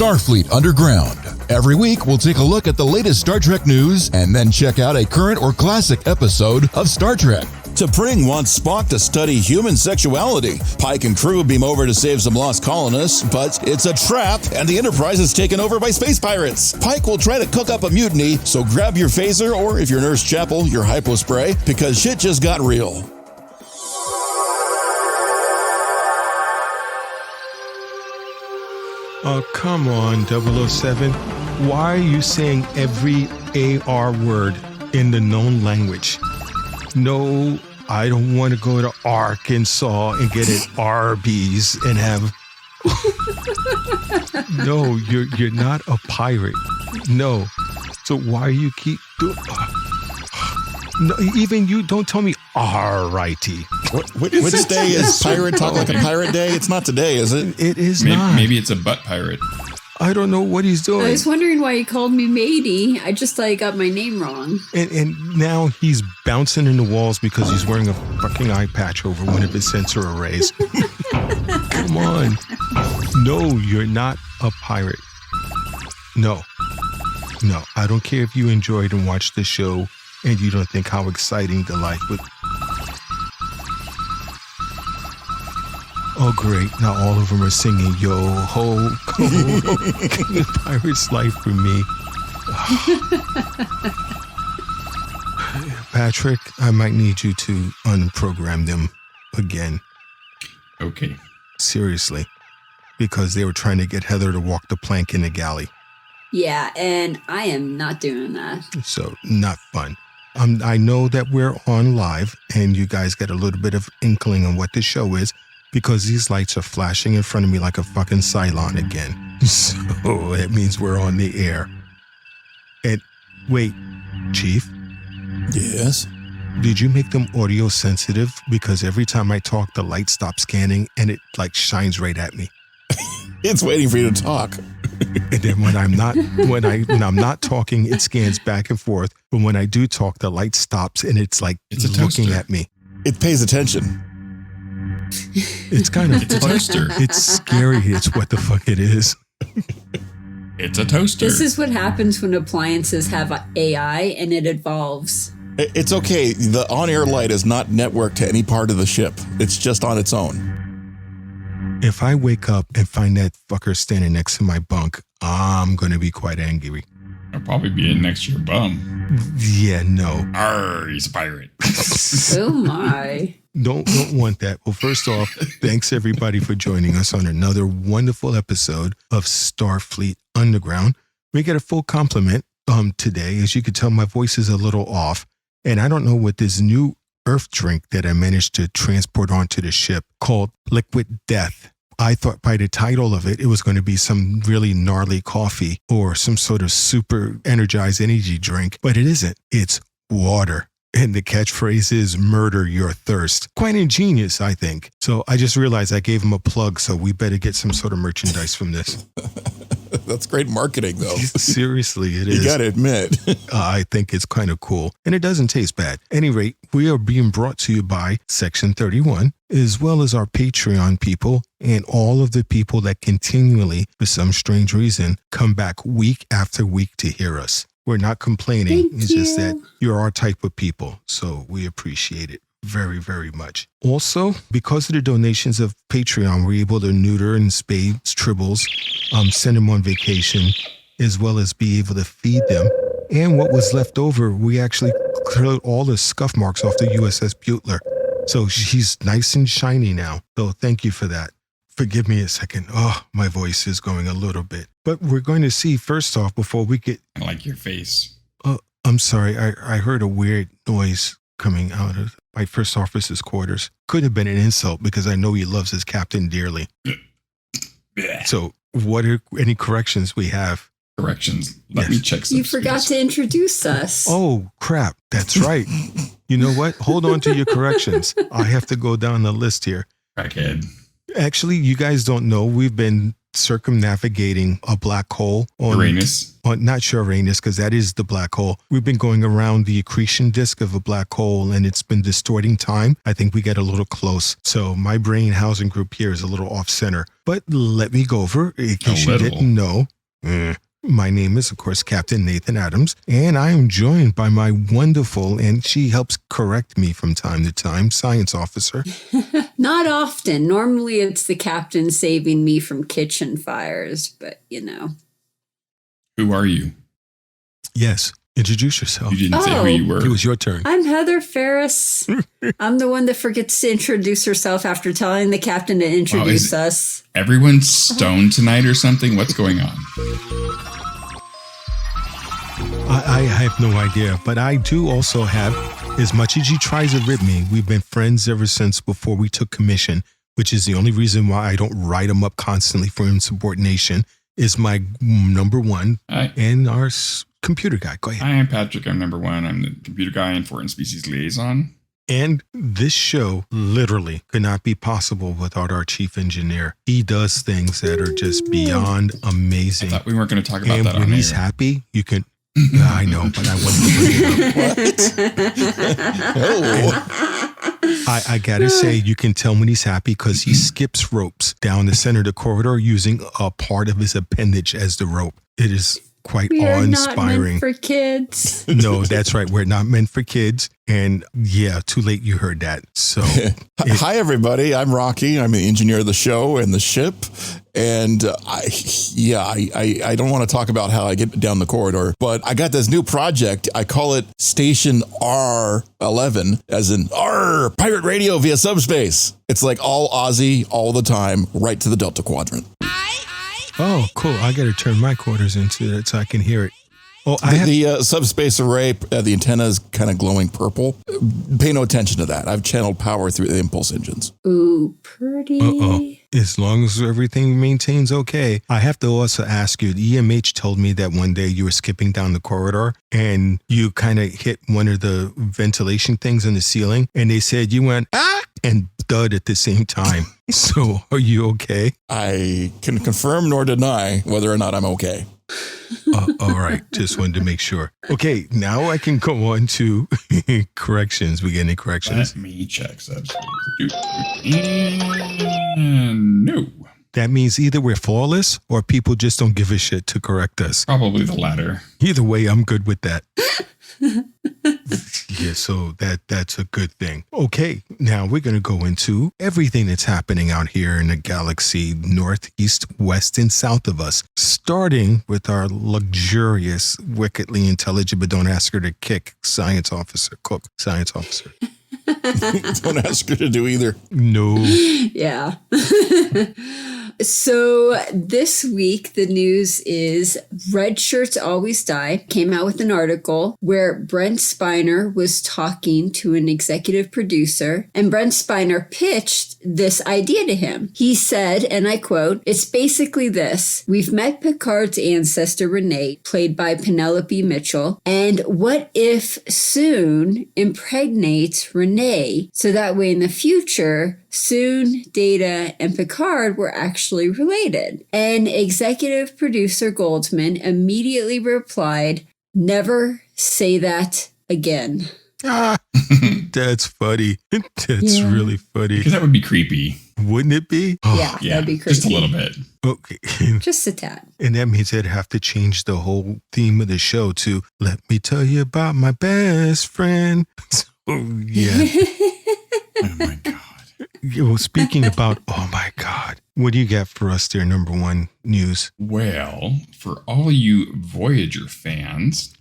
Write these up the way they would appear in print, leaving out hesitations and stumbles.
Starfleet Underground. Every week, we'll take a look at the latest Star Trek news and then check out a current or classic episode of Star Trek. T'Pring wants Spock to study human sexuality. Pike and crew beam over to save some lost colonists, but it's a trap and the Enterprise is taken over by space pirates. Pike will try to cook up a mutiny, so grab your phaser or, if you're Nurse Chapel, your Hypo Spray, because shit just got real. Oh, come on, 007. Why are you saying every AR word in the known language? No, I don't want to go to Arkansas and get an Arby's and have... No, you're not a pirate. No. So why you keep doing... No, even you don't tell me alrighty. Which day is Pirate Talk Like a Pirate Day? It's not today, is it? It is not. Maybe it's a butt pirate. I don't know what he's doing. I was wondering why he called me matey. I just thought I got my name wrong. And now he's bouncing in the walls because he's wearing a fucking eye patch over one of his sensor arrays. Come on. No, you're not a pirate. No, I don't care if you enjoyed and watched the show and you don't think how exciting the life would... Oh, great. Now all of them are singing, yo, ho, ho, the pirate's life for me. Patrick, I might need you to unprogram them again. Okay. Seriously. Because they were trying to get Heather to walk the plank in the galley. Yeah, and I am not doing that. So, not fun. I know that we're on live and you guys get a little bit of inkling on what this show is, because these lights are flashing in front of me like a fucking Cylon again. So that means we're on the air. And wait, Chief? Yes? Did you make them audio sensitive? Because every time I talk, the light stops scanning and it like shines right at me. It's waiting for you to talk. And then when I'm not talking, it scans back and forth. But when I do talk, the light stops and it's like looking at me. It pays attention. It's kind of... It's a toaster. It's scary. It's what the fuck it is. It's a toaster. This is what happens when appliances have AI and it evolves. It's okay. The on-air light is not networked to any part of the ship. It's just on its own. If I wake up and find that fucker standing next to my bunk, I'm going to be quite angry. I'll probably be in next to your bum. Yeah, no. Arr, he's a pirate. Oh my. Don't want that. Well, first off, thanks everybody for joining us on another wonderful episode of Starfleet Underground. We get a full compliment today. As you can tell, my voice is a little off. And I don't know what this new Earth drink that I managed to transport onto the ship called Liquid Death. I thought by the title of it, it was going to be some really gnarly coffee or some sort of super energized energy drink, but it isn't. It's water. And the catchphrase is murder your thirst. Quite ingenious, I think. So I just realized I gave him a plug, so we better get some sort of merchandise from this. That's great marketing, though. Seriously, it is. You gotta admit. I think it's kind of cool. And it doesn't taste bad. At any rate, we are being brought to you by Section 31, as well as our Patreon people and all of the people that continually, for some strange reason, come back week after week to hear us. We're not complaining. It's just that you're our type of people. So we appreciate it very, very much. Also, because of the donations of Patreon, we're able to neuter and spay tribbles, send them on vacation, as well as be able to feed them. And what was left over, we actually cleared all the scuff marks off the USS Butler. So she's nice and shiny now. So thank you for that. Forgive me a second. Oh, my voice is going a little bit. But we're going to see, first off, before we get... I like your face. I'm sorry. I heard a weird noise coming out of my first officer's quarters. Could have been an insult because I know he loves his captain dearly. So what are any corrections we have? Corrections. Let me check some You forgot to introduce us. Oh, crap. That's right. You know what? Hold on to your corrections. I have to go down the list here. Crackhead. Actually, you guys don't know. We've been circumnavigating a black hole on Uranus. Not sure Uranus, because that is the black hole. We've been going around the accretion disk of a black hole, and it's been distorting time. I think we get a little close. So my brain housing group here is a little off center. But let me go over, in case you didn't know. My name is, of course, Captain Nathan Adams, and I am joined by my wonderful, and she helps correct me from time to time, science officer. Not often. Normally it's the captain saving me from kitchen fires, but Who are you? Yes, introduce yourself. You didn't say who you were. It was your turn. I'm Heather Ferris. I'm the one that forgets to introduce herself after telling the captain to introduce us. Everyone stoned tonight or something? What's going on? I have no idea, but I do also have, as much as he tries to rib me, we've been friends ever since before we took commission, which is the only reason why I don't write him up constantly for insubordination, is my number one and our computer guy. Go ahead. Hi, I'm Patrick. I'm number one. I'm the computer guy and foreign species liaison. And this show literally could not be possible without our chief engineer. He does things that are just beyond amazing. I thought we weren't going to talk about that on when he's air. happy, you can... I know, but I wasn't bring it up. What? I gotta say, you can tell when he's happy because he skips ropes down the center of the corridor using a part of his appendage as the rope. It is quite awe-inspiring. Not meant for kids. No, that's right. We're not meant for kids. And yeah, too late you heard that. So Hi, everybody. I'm Rocky. I'm the engineer of the show and the ship. And I don't want to talk about how I get down the corridor, but I got this new project. I call it Station R11, as in pirate radio via subspace. It's like all Aussie all the time, right to the Delta Quadrant. Oh, cool. I got to turn my quarters into it so I can hear it. Oh, the subspace array, the antenna is kind of glowing purple. Pay no attention to that. I've channeled power through the impulse engines. Ooh, pretty. As long as everything maintains okay. I have to also ask you, the EMH told me that one day you were skipping down the corridor and you kind of hit one of the ventilation things in the ceiling and they said you went, and thud at the same time. So are you okay? I can confirm nor deny whether or not I'm okay. All right. Just wanted to make sure. Okay. Now I can go on to corrections. We get any corrections? Let me check subspace. And no. That means either we're flawless or people just don't give a shit to correct us. Probably the latter. Either way, I'm good with that. Yeah, so that's a good thing. Okay, now we're going to go into everything that's happening out here in the galaxy, north, east, west, and south of us, starting with our luxurious, wickedly intelligent, but don't ask her to cook science officer. Don't ask her to do either. No. Yeah. So this week, the news is Red Shirts Always Die came out with an article where Brent Spiner was talking to an executive producer, and Brent Spiner pitched this idea to him. He said, and I quote, "It's basically this. We've met Picard's ancestor, Renee, played by Penelope Mitchell, and what if Soon impregnates Renee so that way in the future, Soon, Data, and Picard were actually related?" And executive producer Goldman immediately replied, "Never say that again." That's funny. That's really funny. Because that would be creepy. Wouldn't it be? Yeah, that'd be creepy. Just a little bit. Okay. Just a tad. And that means they'd have to change the whole theme of the show to "Let me tell you about my best friend." So, yeah. Oh my God. Well, speaking about, oh my God, what do you got for us there, number one news? Well, for all you Voyager fans,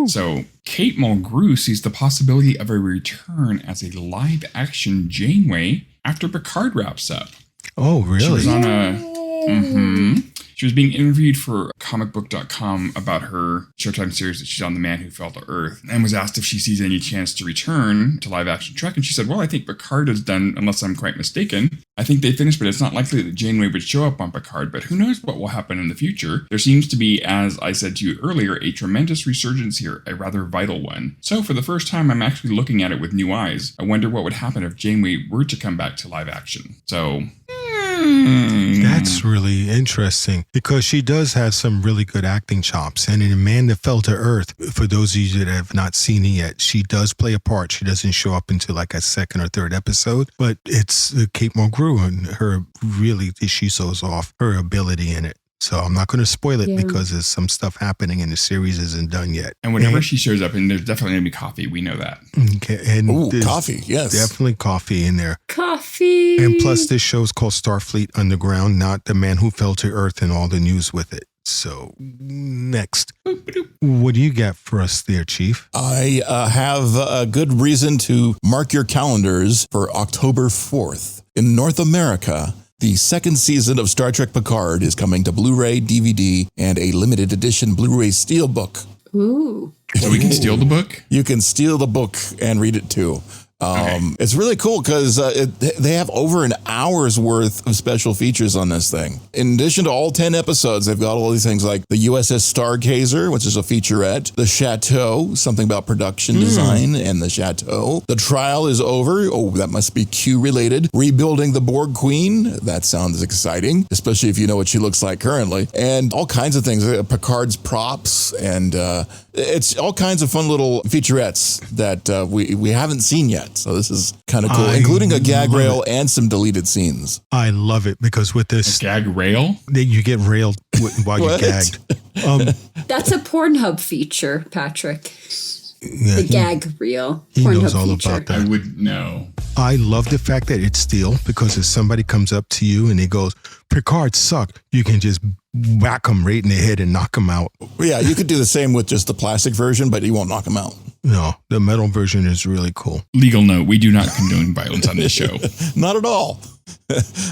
so Kate Mulgrew sees the possibility of a return as a live-action Janeway after Picard wraps up. Oh, really? She was on a... She was being interviewed for comicbook.com about her Showtime series that she's on, The Man Who Fell to Earth, and was asked if she sees any chance to return to live action Trek. And she said, well, I think Picard is done, unless I'm quite mistaken. I think they finished, but it's not likely that Janeway would show up on Picard, but who knows what will happen in the future. There seems to be, as I said to you earlier, a tremendous resurgence here, a rather vital one. So for the first time, I'm actually looking at it with new eyes. I wonder what would happen if Janeway were to come back to live action. So... That's really interesting because she does have some really good acting chops. And in A Man That Fell to Earth, for those of you that have not seen it yet, she does play a part. She doesn't show up until like a second or third episode, but it's Kate Mulgrew and her really, she shows off her ability in it. So I'm not going to spoil it Yeah. because there's some stuff happening and the series isn't done yet. And whenever she shows up, and there's definitely going to be coffee. We know that. Okay, and Ooh, there's coffee. Yes. definitely coffee in there. Coffee. And plus, this show's called Starfleet Underground, not The Man Who Fell to Earth and all the news with it. So, next, what do you got for us there, Chief? I have a good reason to mark your calendars for October 4th. In North America, the second season of Star Trek Picard is coming to Blu-ray, DVD, and a limited edition Blu-ray SteelBook. Ooh. So we can steal the book? You can steal the book and read it too. It's really cool because they have over an hour's worth of special features on this thing. In addition to all 10 episodes, they've got all these things like the USS Stargazer, which is a featurette, the Chateau, something about production design and the Chateau. The Trial is Over. Oh, that must be Q related. Rebuilding the Borg Queen. That sounds exciting, especially if you know what she looks like currently. And all kinds of things. Picard's props and it's all kinds of fun little featurettes that we haven't seen yet. So this is kind of cool, including a gag rail and some deleted scenes. I love it because with this, Gag rail? you get railed while you're gagged. That's a Pornhub feature, Patrick. Yeah, The gag reel. he Pornhub knows all feature. about that. I would know. I love the fact that it's steel because if somebody comes up to you and he goes, Picard suck, you can just whack them right in the head and knock them out. Yeah, you could do the same with just the plastic version, but you won't knock them out. No, the metal version is really cool. Legal note, we do not condone violence on this show. Not at all.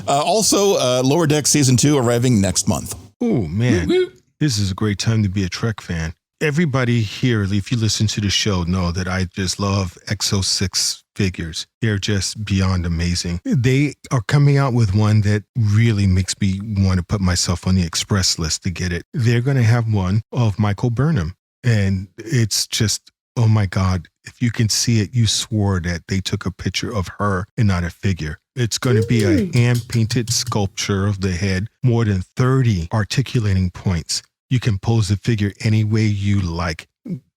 Also, Lower Deck Season 2 arriving next month. Oh, man. Woo, woo. This is a great time to be a Trek fan. Everybody here, if you listen to the show, know that I just love EXO-6 figures. They're just beyond amazing. They are coming out with one that really makes me want to put myself on the express list to get it. They're going to have one of Michael Burnham. And it's just, oh my God, if you can see it, you swore that they took a picture of her and not a figure. It's going to be a hand-painted sculpture of the head, more than 30 articulating points. You can pose the figure any way you like.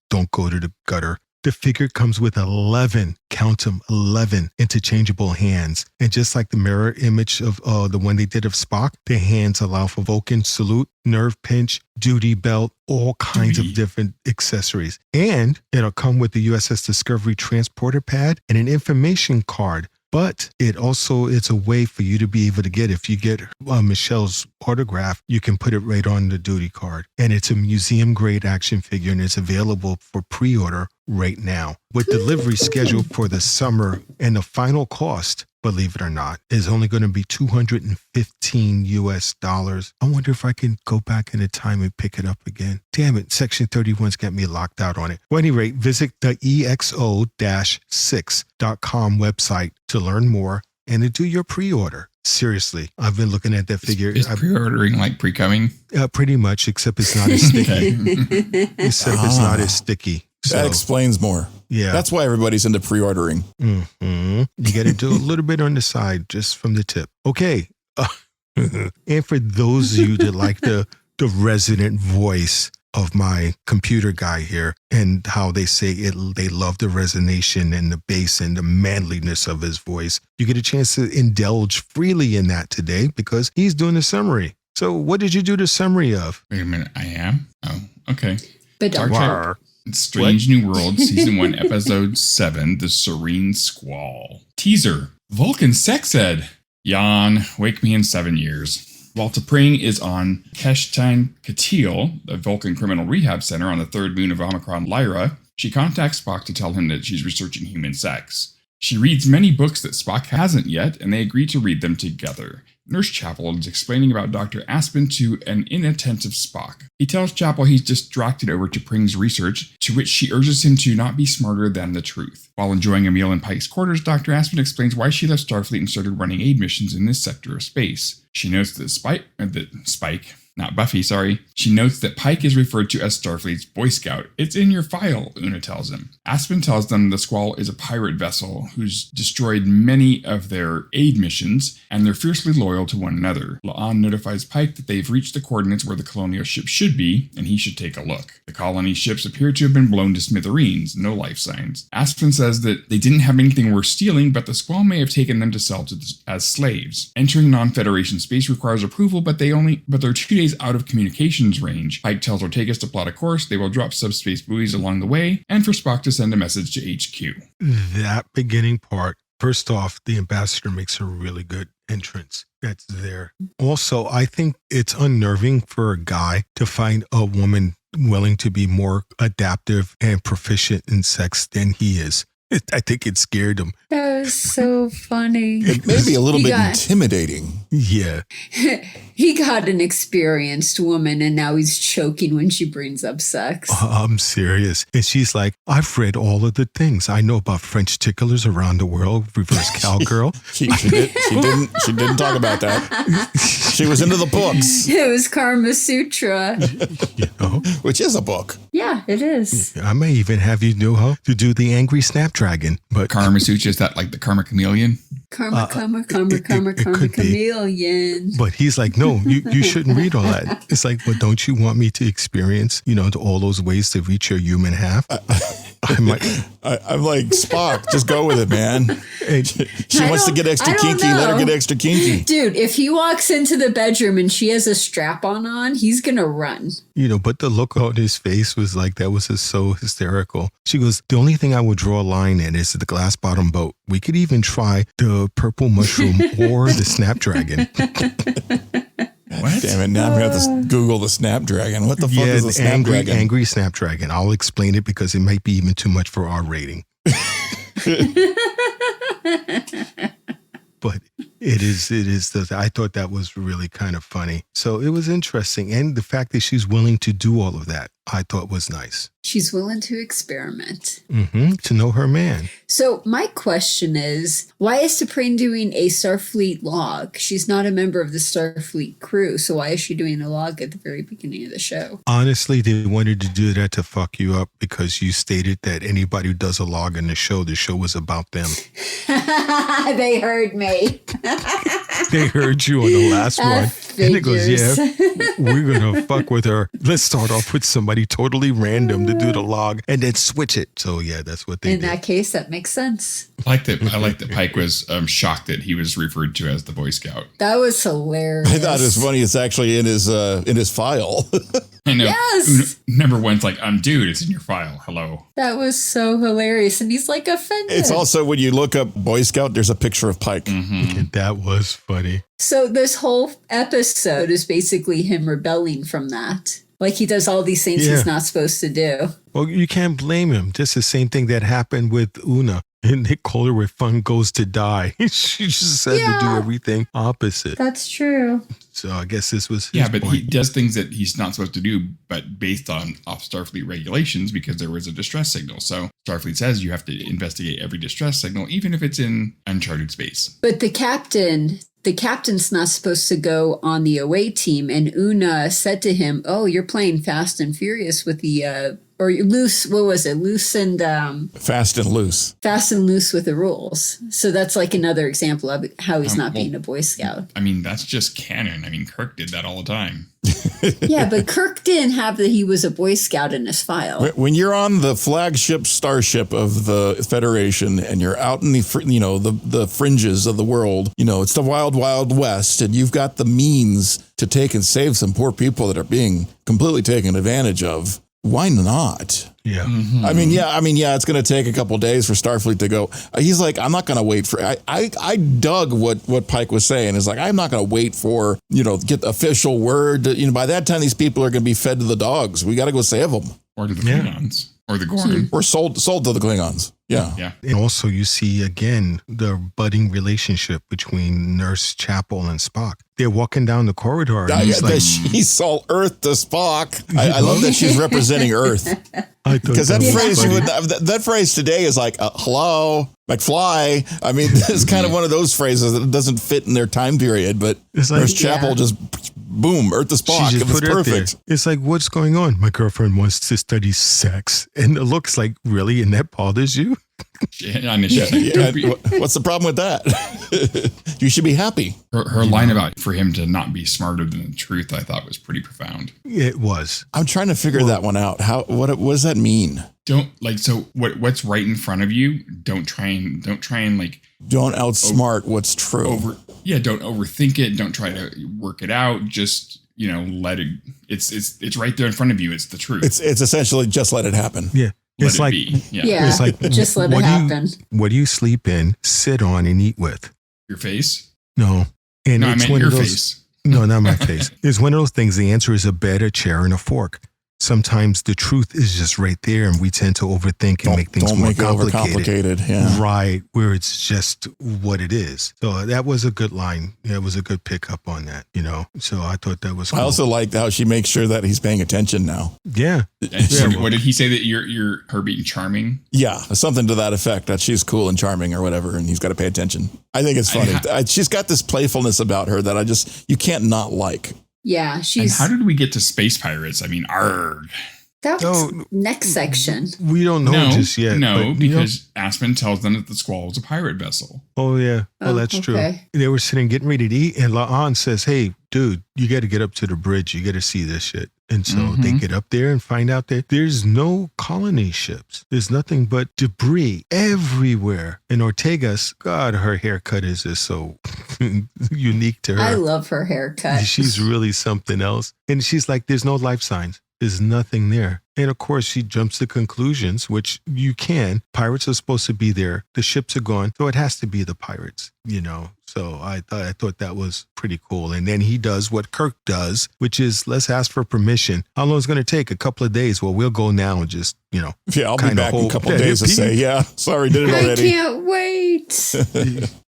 Don't go to the gutter. The figure comes with 11, count them, 11 interchangeable hands. And just like the mirror image of the one they did of Spock, the hands allow for Vulcan salute, nerve pinch, duty belt, all kinds of different accessories. And it'll come with the USS Discovery transporter pad and an information card. But it's a way for you to be able to get, if you get Michelle's autograph, you can put it right on the duty card. And it's a museum grade action figure and it's available for pre-order right now. With delivery scheduled for the summer and the final cost, believe it or not, is only going to be $215 US. I wonder if I can go back in the time and pick it up again. Damn it, Section 31's got me locked out on it. Well, at any rate, visit the EXO-6.com website to learn more and to do your pre-order. Seriously, I've been looking at that figure. Is pre-ordering like pre-coming? Pretty much, except it's not as sticky. Except it's not as sticky. That explains more. Yeah. That's why everybody's into pre-ordering. Mm-hmm. You got to do a little bit on the side, just from the tip. Okay. And for those of you that like the resident voice of my computer guy here and how they say they love the resonation and the bass and the manliness of his voice, you get a chance to indulge freely in that today because he's doing the summary. So what did you do the summary of? Wait a minute, I am? Oh, okay. But Star Trek Strange New World, Season 1, Episode 7, The Serene Squall. Teaser, Vulcan sex ed. Yawn, wake me in 7 years. While T'Pring is on Keshtan Katil, the Vulcan Criminal Rehab Center on the third moon of Omicron Lyra, she contacts Spock to tell him that she's researching human sex. She reads many books that Spock hasn't yet, and they agree to read them together. Nurse Chapel is explaining about Dr. Aspen to an inattentive Spock. He tells Chapel he's distracted over T'Pring's research, to which she urges him to not be smarter than the truth. While enjoying a meal in Pike's quarters, Dr. Aspen explains why she left Starfleet and started running aid missions in this sector of space. She notes that She notes that Pike is referred to as Starfleet's Boy Scout. It's in your file, Una tells him. Aspen tells them the Squall is a pirate vessel who's destroyed many of their aid missions, and they're fiercely loyal loyal to one another. La'an notifies Pike that they've reached the coordinates where the Colonial ship should be, and he should take a look. The colony ships appear to have been blown to smithereens, no life signs. Aspen says that they didn't have anything worth stealing, but the Squall may have taken them to sell as slaves. Entering non-Federation space requires approval, but they're 2 days out of communications range. Pike tells Ortegas to plot a course, they will drop subspace buoys along the way, and for Spock to send a message to HQ. That beginning part, first off, the ambassador makes a really good entrance. That's there. Also, I think it's unnerving for a guy to find a woman willing to be more adaptive and proficient in sex than he is. I think it scared him. That was so funny. It may be a little bit intimidating. Yeah. He got an experienced woman and now he's choking when she brings up sex. I'm serious. And she's like, I've read all of the things. I know about French ticklers around the world, reverse cowgirl. She didn't talk about that. She was into the books. It was Karma Sutra. You know? Which is a book. Yeah, it is. I may even have you know how to do the angry snapdragon. But Karma Sutra, is that like the Karma Chameleon? Karma could chameleon. But he's like, no, you shouldn't read all that. It's like, well, don't you want me to experience, all those ways to reach your human half? I'm like Spock, just go with it, man. She wants to get extra kinky. Let her get extra kinky. Dude, if he walks into the bedroom and she has a strap-on on, he's going to run. But the look on his face was like, that was just so hysterical. She goes, the only thing I would draw a line in is the glass bottom boat. We could even try the purple mushroom or the snapdragon. What? Damn it. Now I'm going to have to Google the snapdragon. What the fuck is a snapdragon? Angry snapdragon. I'll explain it because it might be even too much for our rating. But it is. I thought that was really kind of funny. So it was interesting. And the fact that she's willing to do all of that, I thought was nice. She's willing to experiment. To know her man. So my question is, why is T'Pring doing a Starfleet log? She's not a member of the Starfleet crew, so why is she doing a log at the very beginning of the show? Honestly, they wanted to do that to fuck you up because you stated that anybody who does a log in the show was about them. They heard me. They heard you on the last one. And it goes, yeah, we're going to fuck with her. Let's start off with somebody totally random to do the log and then switch it. So, yeah, that's what they did. In that case, that makes sense. I like that Pike was shocked that he was referred to as the Boy Scout. That was hilarious. I thought it was funny. It's actually in his file. I know. Yes. Number one's like, dude, it's in your file. Hello. That was so hilarious. And he's like offended. It's also when you look up Boy Scout, there's a picture of Pike. Mm-hmm. That was funny. So this whole episode is basically him rebelling from that. Like he does all these things he's not supposed to do. Well, you can't blame him. Just the same thing that happened with Una. And Nick called her with Fun Goes to Die. She just said to do everything opposite. That's true. So I guess this was his but point. he does things that he's not supposed to do, but based on Starfleet regulations because there was a distress signal. So Starfleet says you have to investigate every distress signal, even if it's in uncharted space. But the captain's not supposed to go on the away team. And Una said to him, oh, you're playing Fast and Furious with the... or loose, what was it? Loose and... Fast and loose. Fast and loose with the rules. So that's like another example of how he's not being a Boy Scout. I mean, that's just canon. I mean, Kirk did that all the time. Yeah, but Kirk didn't have that he was a Boy Scout in his file. When you're on the flagship starship of the Federation and you're out in the fringes of the world, it's the wild, wild west, and you've got the means to take and save some poor people that are being completely taken advantage of. Why not? Yeah. Mm-hmm. I mean, it's going to take a couple of days for Starfleet to go. He's like, I'm not going to wait for. I dug what Pike was saying. Is like, I'm not going to wait for get the official word. By that time, these people are going to be fed to the dogs. We got to go save them. Or to the Klingons. Or the Gorn. Or sold to the Klingons. Yeah. And also you see, again, the budding relationship between Nurse Chapel and Spock. They're walking down the corridor. And she sold Earth to Spock. I love that she's representing Earth. Because that phrase today is like, hello, McFly. I mean, it's kind of one of those phrases that doesn't fit in their time period. But Nurse Chapel just boom, Earth to Spock. She It just was put it there. perfect. It's like, what's going on? My girlfriend wants to study sex. And it looks like, really? And that bothers you? What's the problem with that? You should be happy. Her line about for him to not be smarter than the truth, I thought was pretty profound. It was. I'm trying to figure that one out. What does that mean? What's right in front of you? Don't try and don't outsmart what's true. Don't overthink it. Don't try to work it out. Just, let it. It's right there in front of you. It's the truth. It's essentially just let it happen. Yeah. It's like, be. Yeah. It's like, just let it happen. What do you sleep in, sit on, and eat with? Your face? No. And no, it's I meant one your of those, face. No, not my face. It's one of those things. The answer is a bed, a chair, and a fork. Sometimes the truth is just right there, and we tend to overthink and make things more complicated. Yeah. Right, where it's just what it is. So that was a good line. Yeah, it was a good pickup on that, So I thought that was cool. I also liked how she makes sure that he's paying attention now. Yeah. What did he say that you're her being charming? Yeah, something to that effect, that she's cool and charming or whatever, and he's got to pay attention. I think it's funny. She's got this playfulness about her that you can't not like. Yeah, And how did we get to space pirates? I mean, arg. That was next section. We don't know just yet. No, because Aspen tells them that the Squall was a pirate vessel. Oh, yeah. Oh, that's true. They were sitting getting ready to eat, and La'an says, hey, dude, you got to get up to the bridge. You got to see this shit. And so they get up there and find out that there's no colony ships. There's nothing but debris everywhere. And Ortegas, God, her haircut is just so unique to her. I love her haircut. She's really something else. And she's like, there's no life signs. There's nothing there. And of course, she jumps to conclusions, which you can. Pirates are supposed to be there. The ships are gone. So it has to be the pirates, So I thought that was pretty cool. And then he does what Kirk does, which is let's ask for permission. How long is it going to take? A couple of days. Well, we'll go now and just, Yeah, I'll be back in a couple of days to say, sorry, did it already. I can't wait.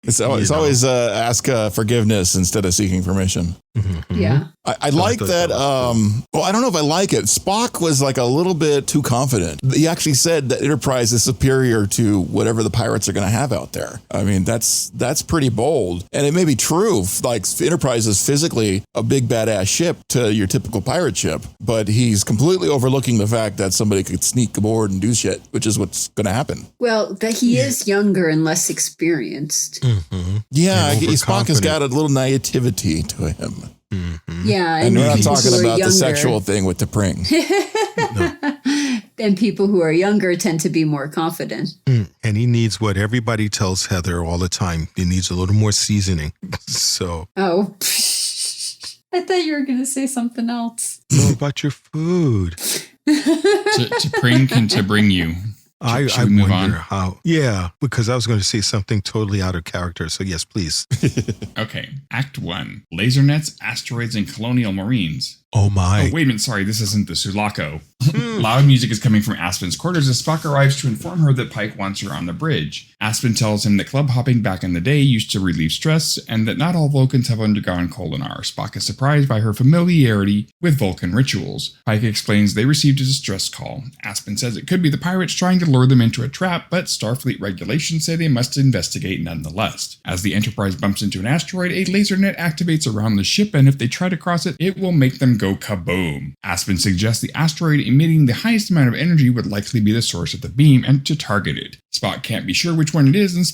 It's always ask forgiveness instead of seeking permission. Mm-hmm. Yeah. I like that. I don't know if I like it. Spock was like a little bit too confident. He actually said that Enterprise is superior to whatever the pirates are going to have out there. I mean, that's pretty bold. And it may be true. Like Enterprise is physically a big badass ship to your typical pirate ship, but he's completely overlooking the fact that somebody could sneak aboard and do shit, which is what's going to happen. Well, that he is younger and less experienced. Mm-hmm. Yeah, Spock has got a little naivety to him. Mm-hmm. Yeah, and we're not talking about the sexual thing with the pring. And people who are younger tend to be more confident. And he needs what everybody tells Heather all the time. He needs a little more seasoning. So. Oh, I thought you were going to say something else. Know about your food. to pring and to bring you. I move wonder on? how. Yeah, because I was going to say something totally out of character. So yes, please. Okay. Act 1. Laser nets, asteroids, and colonial marines. Oh my. Oh, wait a minute. Sorry, this isn't the Sulaco. Loud music is coming from Aspen's quarters as Spock arrives to inform her that Pike wants her on the bridge. Aspen tells him that club hopping back in the day used to relieve stress and that not all Vulcans have undergone Colonial. Spock is surprised by her familiarity with Vulcan rituals. Pike explains they received a distress call. Aspen says it could be the pirates trying to lure them into a trap, but Starfleet regulations say they must investigate nonetheless. As the Enterprise bumps into an asteroid, a laser net activates around the ship, and if they try to cross it, it will make them go kaboom. Aspen suggests the asteroid emitting the highest amount of energy would likely be the source of the beam and to target it. Spock can't be sure which one it is, and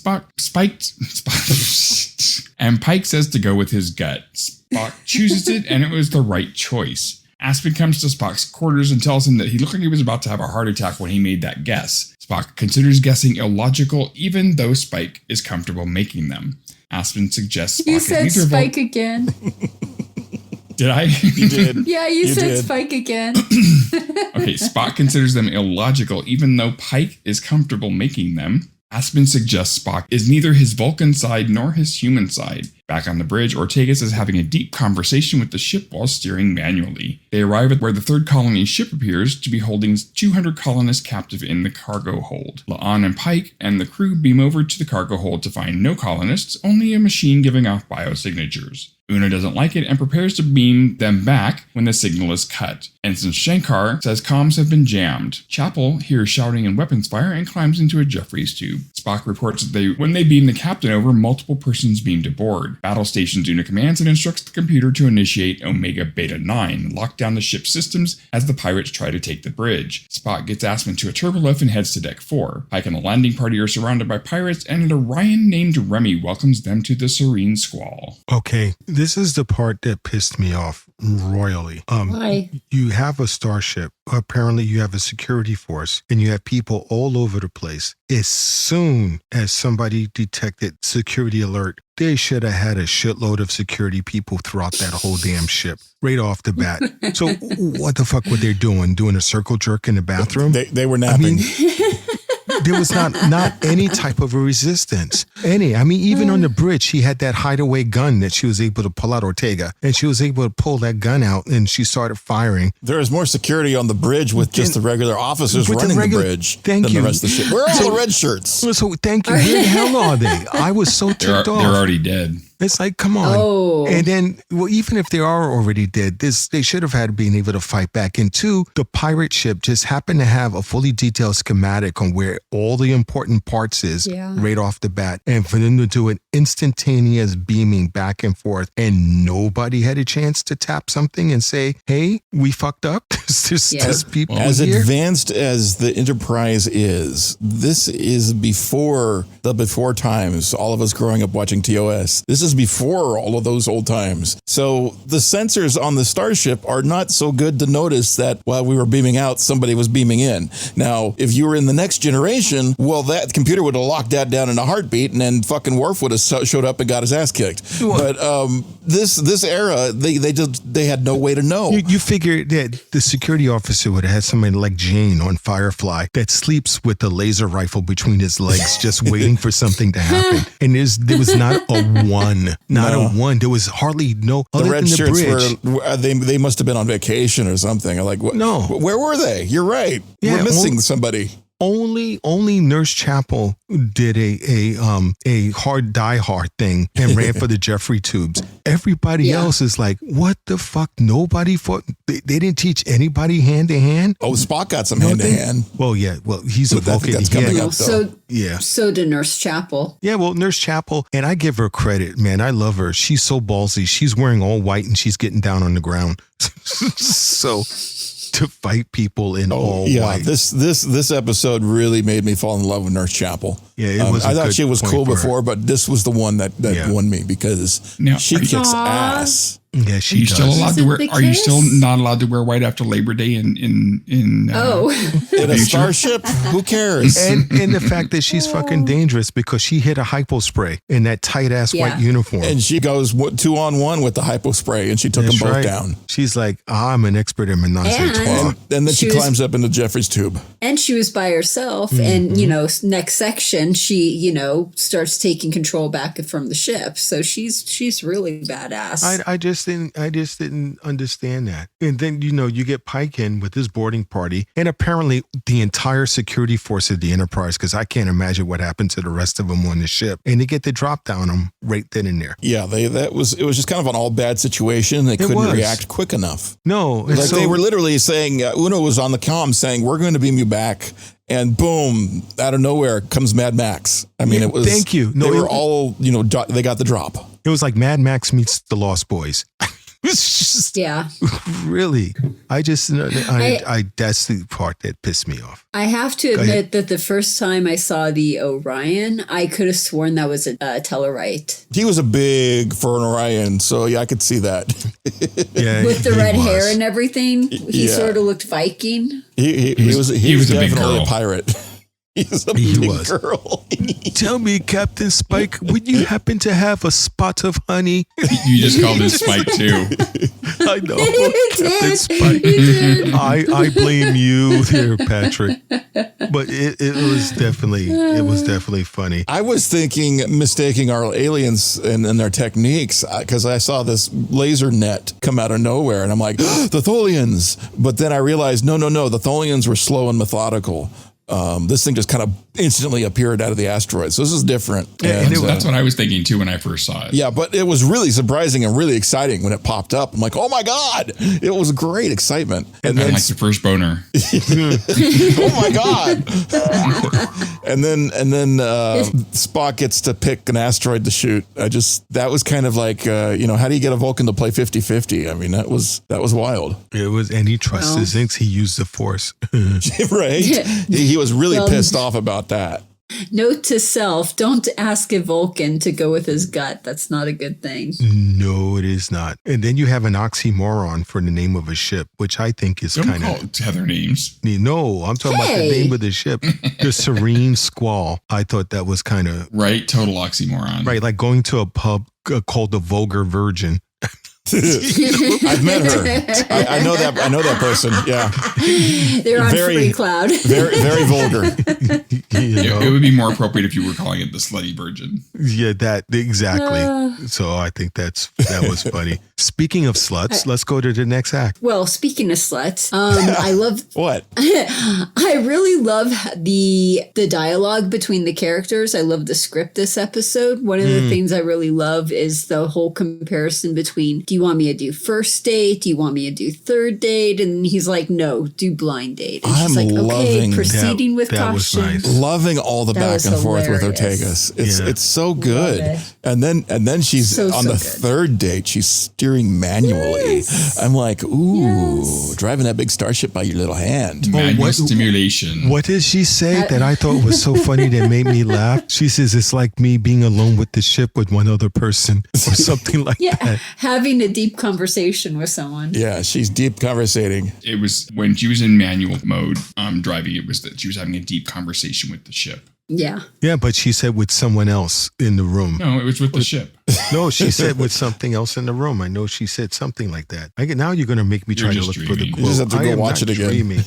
and Pike says to go with his gut. Spock chooses it, and it was the right choice. Aspen comes to Spock's quarters and tells him that he looked like he was about to have a heart attack when he made that guess. Spock considers guessing illogical, even though Spike is comfortable making them. Aspen suggests Spock you said Spike again. Did I? You did. Yeah, you said Spike again. Okay, Spock considers them illogical, even though Pike is comfortable making them. Aspen suggests Spock is neither his Vulcan side nor his human side. Back on the bridge, Ortegas is having a deep conversation with the ship while steering manually. They arrive at where the third colony ship appears to be holding 200 colonists captive in the cargo hold. La'an and Pike and the crew beam over to the cargo hold to find no colonists, only a machine giving off biosignatures. Una doesn't like it and prepares to beam them back when the signal is cut. Ensign Shankar says comms have been jammed. Chapel hears shouting and weapons fire and climbs into a Jeffries tube. Spock reports that when they beam the captain over, multiple persons beamed aboard. Battle stations Una commands and instructs the computer to initiate Omega Beta 9, lock down the ship's systems as the pirates try to take the bridge. Spock gets Aspen to a turbolift and heads to Deck 4. Pike and the landing party are surrounded by pirates, and an Orion named Remy welcomes them to the Serene Squall. Okay, this is the part that pissed me off royally. Why? You have a starship. Apparently you have a security force and you have people all over the place. As soon as somebody detected security alert, they should have had a shitload of security people throughout that whole damn ship right off the bat. So what the fuck were they doing? Doing a circle jerk in the bathroom? They were napping. There was not any type of a resistance. Even on the bridge, she had that hideaway gun that she was able to pull out Ortega, and she was able to pull that gun out, and she started firing. There is more security on the bridge with just the regular officers running the bridge than the rest of the ship. Where are all the red shirts? So thank you. Where the hell are they? I was so ticked off. They're already dead. It's like, come on. Oh. And then, well, even if they are already dead, they should have had been able to fight back. And two, the pirate ship just happened to have a fully detailed schematic on where all the important parts is right off the bat. And for them to do an instantaneous beaming back and forth and nobody had a chance to tap something and say, hey, we fucked up. There's people as here. Advanced as the Enterprise is, this is before times, all of us growing up watching TOS. This is before all of those old times. So the sensors on the starship are not so good to notice that while we were beaming out, somebody was beaming in. Now, if you were in the next generation, well, that computer would have locked that down in a heartbeat, and then fucking Worf would have showed up and got his ass kicked. But this era, they had no way to know. You figure that the security officer would have had somebody like Jane on Firefly that sleeps with the laser rifle between his legs, just waiting for something to happen. And there was not a one. A one. There was hardly no. The red shirts bridge. they must have been on vacation or something. Like, no, where were they? You're right. We're missing somebody. Only Nurse Chapel did a hard die hard thing and ran for the Jeffrey tubes. Everybody else is like, what the fuck? Nobody they didn't teach anybody hand to hand. Oh, Spock got some hand to hand. Well, yeah. Well, he's a Vulcan. That's coming up, so did Nurse Chapel. Yeah, well, Nurse Chapel, and I give her credit, man. I love her. She's so ballsy. She's wearing all white and she's getting down on the ground. So to fight people in all white. This episode really made me fall in love with Nurse Chapel. Yeah, it was. I thought she was cool before, but this was the one that won me because she kicks ass. Yeah, she does. Still allowed to wear? Are you still not allowed to wear white after Labor Day in in a starship? Who cares? And the fact that she's fucking dangerous because she hit a hypo spray in that tight ass white uniform, and she goes 2-on-1 with the hypo spray, and she took them both down. She's like, I'm an expert in menage a trois. And then she climbs up into Jeffrey's tube, and she was by herself. And next section, she starts taking control back from the ship. So she's really badass. I just didn't understand that. And then, you get Pike in with his boarding party and apparently the entire security force of the Enterprise, because I can't imagine what happened to the rest of them on the ship. And they get the drop down them right then and there. Yeah, it was just kind of an all bad situation. They couldn't react quick enough. No. They were literally saying, Una was on the comm saying, we're going to beam you back. And boom, out of nowhere comes Mad Max. I mean, it was. Thank you. No, they were all, they got the drop. It was like Mad Max meets the Lost Boys. Really. That's the part that pissed me off. I have to admit that the first time I saw the Orion, I could have sworn that was a Tellarite. He was a big for an Orion, so I could see that. With the red hair and everything, he sort of looked Viking. He was definitely a pirate. He's a big girl. Tell me, Captain Spike, would you happen to have a spot of honey? You just called him Spike too. I know, Captain Spike. I blame you there, Patrick. But it was definitely funny. I was mistaking our aliens and their techniques because I saw this laser net come out of nowhere, and I'm like, the Tholians. But then I realized, no, the Tholians were slow and methodical. this thing just kind of instantly appeared out of the asteroid. So this is different. Yeah, and that's what I was thinking too when I first saw it. Yeah, but it was really surprising and really exciting when it popped up. I'm like, oh my God, it was great excitement. And then like the first boner. oh my God. and then Spock gets to pick an asteroid to shoot. That was kind of like, how do you get a Vulcan to play 50-50? I mean, that was wild. It was, and he trusts his instincts. He used the Force. Right. He was really pissed off about that. Note to self, don't ask a Vulcan to go with his gut. That's not a good thing. No, it is not. And then you have an oxymoron for the name of a ship, which I think is kind of... Tether names. No, I'm talking about the name of the ship. The Serene Squall. I thought that was kind of... Right, total oxymoron. Right, like going to a pub called the Vulgar Virgin. I've met her. I know that person. Yeah, they're on Free Cloud. very vulgar. It would be more appropriate if you were calling it the Slutty Virgin. Yeah, that exactly. So I think that was funny. Speaking of sluts, let's go to the next act. Well, speaking of sluts, I love what? I really love the dialogue between the characters. I love the script this episode. One of the things I really love is the whole comparison between, do you want me to do first date? Do you want me to do third date? And he's like, no, do blind date. And she's like, okay, proceeding with caution. Was nice. Loving all the back and forth with Ortegas. It's so good. And then she's on the third date. She's steering manually. Yes. I'm like, ooh, driving that big starship by your little hand. Manual stimulation. What did she say that I thought was so funny that made me laugh? She says it's like me being alone with the ship with one other person or something like that. Having a deep conversation with someone. Yeah, she's deep conversating. It was when she was in manual mode driving, it was that she was having a deep conversation with the ship. Yeah. Yeah, but she said with someone else in the room. No, it was with the ship. No, she said with something else in the room. I know she said something like that. Now you're going to make me try to look for the quote. You just have to go watch it again.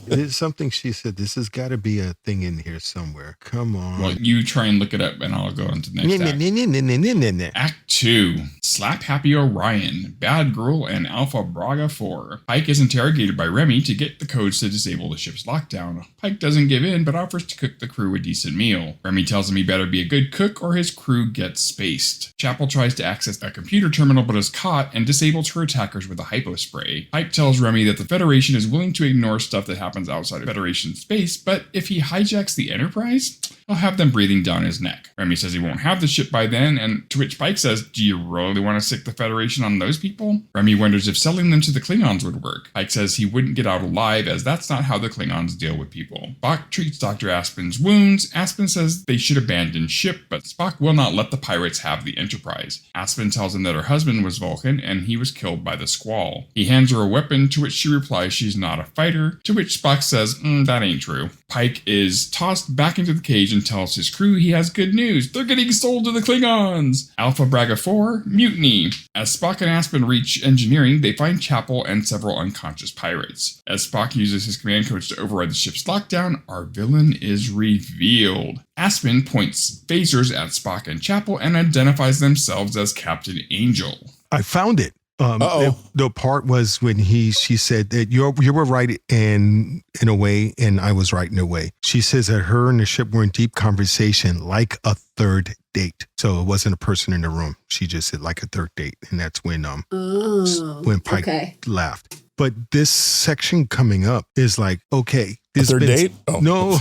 There's something she said. This has got to be a thing in here somewhere. Come on. Well, you try and look it up and I'll go on to the next act. Act 2. Slap Happy Orion, Bad Girl, and Alpha Braga IV. Pike is interrogated by Remy to get the codes to disable the ship's lockdown. Pike doesn't give in, but offers to cook the crew a decent meal. Remy tells him he better be a good cook or his crew gets spaced. Chapel tries to access a computer terminal but is caught and disables her attackers with a Hypo Spray. Pike tells Remy that the Federation is willing to ignore stuff that happens outside of Federation space, but if he hijacks the Enterprise, he'll have them breathing down his neck. Remy says he won't have the ship by then, and to which Pike says, do you really want to sick the Federation on those people? Remy wonders if selling them to the Klingons would work. Pike says he wouldn't get out alive, as that's not how the Klingons deal with people. Spock treats Dr. Aspen's wounds. Aspen says they should abandon ship, but Spock will not let the pirates have the Enterprise. Aspen tells him that her husband was Vulcan, and he was killed by the Squall. He hands her a weapon, to which she replies she's not a fighter, to which Spock says, that ain't true. Pike is tossed back into the cage and tells his crew he has good news. They're getting sold to the Klingons. Alpha Braga IV, mutiny. As Spock and Aspen reach engineering, they find Chapel and several unconscious pirates. As Spock uses his command codes to override the ship's lockdown, our villain is revealed. Aspen points phasers at Spock and Chapel and identifies themselves as Captain Angel. I found it. The part was when she said that you were right in a way, and I was right in a way. She says that her and the ship were in deep conversation, like a third date. So it wasn't a person in the room. She just said like a third date, and that's when Pike laughed. But this section coming up is like, okay, this third date? Oh. No,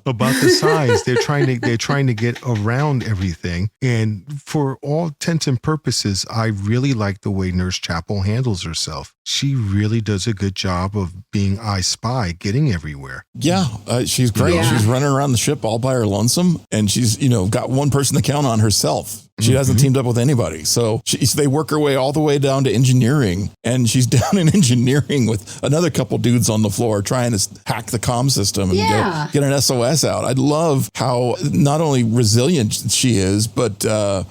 about the size. They're trying to get around everything. And for all intents and purposes, I really like the way Nurse Chapel handles herself. She really does a good job of being I Spy, getting everywhere. Yeah, she's great. Yeah. She's running around the ship all by her lonesome, and she's got one person to count on herself. She hasn't teamed up with anybody. So they work her way all the way down to engineering, and she's down in engineering with another couple dudes on the floor trying to hack the comm system and get an SOS out. I love how not only resilient she is, but the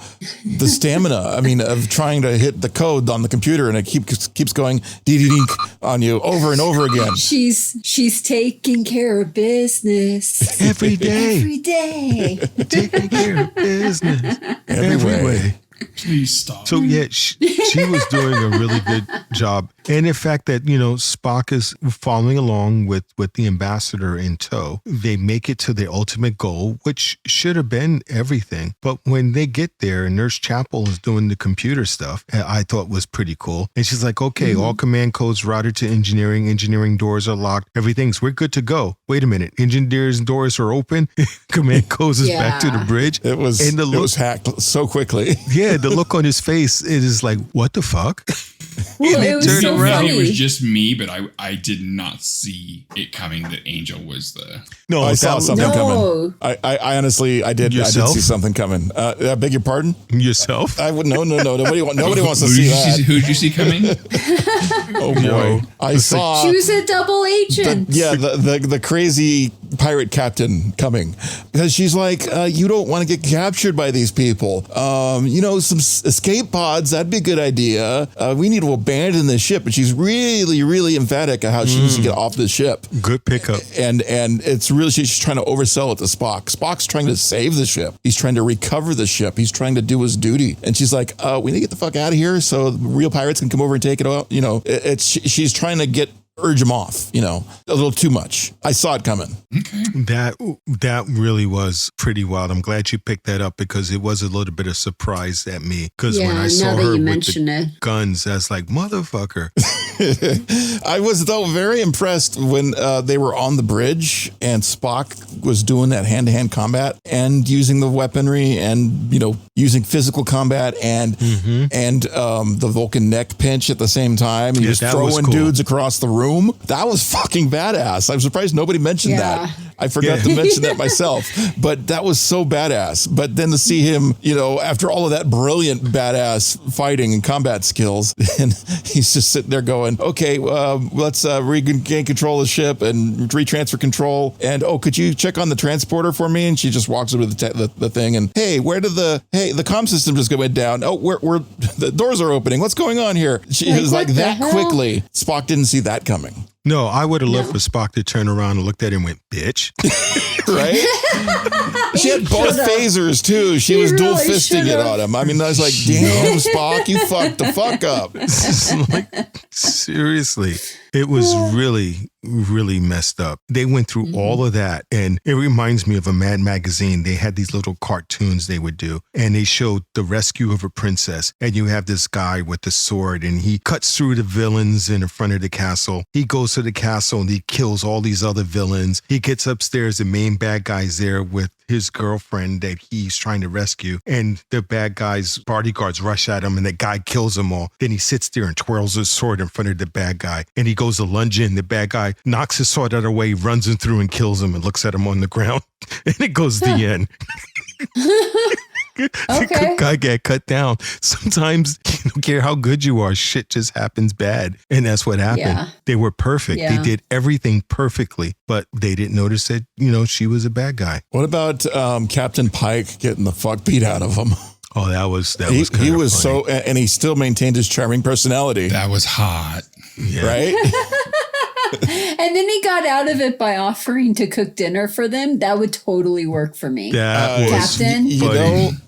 stamina, of trying to hit the code on the computer, and it keeps going dee-dee-dink on you over and over again. She's taking care of business. Every day. Every day. Taking care of business. Every way. Please stop. So yeah, she was doing a really good job. And the fact that, Spock is following along with the ambassador in tow, they make it to their ultimate goal, which should have been everything. But when they get there and Nurse Chapel is doing the computer stuff, I thought was pretty cool. And she's like, okay, all command codes routed to engineering. Engineering doors are locked. We're good to go. Wait a minute. Engineers doors are open. Command codes is back to the bridge. It was hacked so quickly. Yeah, the look on his face, it is like, what the fuck? Well, it was so funny. It was just me, but I did not see it coming that Angel was the... No, I saw something coming. I honestly, I did. Yourself? I did see something coming. I beg your pardon? Yourself? I would no. Nobody wants to see that. Who did you see coming? Oh boy, I saw. She was a double agent. The crazy pirate captain coming, because she's like, you don't want to get captured by these people. Some escape pods, that'd be a good idea. We need to abandon this ship. And she's really, really emphatic on how she needs to get off the ship. Good pickup. And it's really, she's trying to oversell it to Spock. Spock's trying to save the ship. He's trying to recover the ship. He's trying to do his duty. And she's like, we need to get the fuck out of here so real pirates can come over and take it out. She's trying to urge him off, a little too much. I saw it coming. Okay. That really was pretty wild. I'm glad you picked that up because it was a little bit of surprise at me. Because when I saw her with the guns, I was like, motherfucker. I was, though, very impressed when they were on the bridge and Spock was doing that hand-to-hand combat and using the weaponry and, using physical combat and the Vulcan neck pinch at the same time. He was throwing dudes across the room. That was fucking badass. I'm surprised nobody mentioned that. I forgot to mention that myself, but that was so badass. But then to see him, after all of that brilliant badass fighting and combat skills, and he's just sitting there going, okay, let's regain control of the ship and retransfer control. And, could you check on the transporter for me? And she just walks over to the thing and, hey, the comm system just went down. Oh, we're the doors are opening. What's going on here? She was like that quickly. Spock didn't see that coming. No, I would have loved for Spock to turn around and looked at him and went, bitch. Right? She had both phasers, too. She was dual fisting it on him. I mean, I was like, damn, Spock, you fucked the fuck up. Seriously. It was really, really messed up. They went through all of that. And it reminds me of a Mad Magazine. They had these little cartoons they would do. And they showed the rescue of a princess. And you have this guy with the sword. And he cuts through the villains in the front of the castle. He goes to the castle and he kills all these other villains. He gets upstairs. The main bad guy's there with his girlfriend that he's trying to rescue. And the bad guy's bodyguards rush at him and the guy kills them all. Then he sits there and twirls his sword in front of the bad guy. And he goes to lunge in. The bad guy knocks his sword out of the way, runs him through and kills him and looks at him on the ground. And it goes to the end. The guy get cut down. Sometimes you don't care how good you are, shit just happens bad. And that's what happened. Yeah. They were perfect. Yeah. They did everything perfectly, but they didn't notice that, she was a bad guy. What about Captain Pike getting the fuck beat out of him? Oh, that was he was funny. And he still maintained his charming personality. That was hot. Yeah. Right? And then he got out of it by offering to cook dinner for them. That would totally work for me. Captain,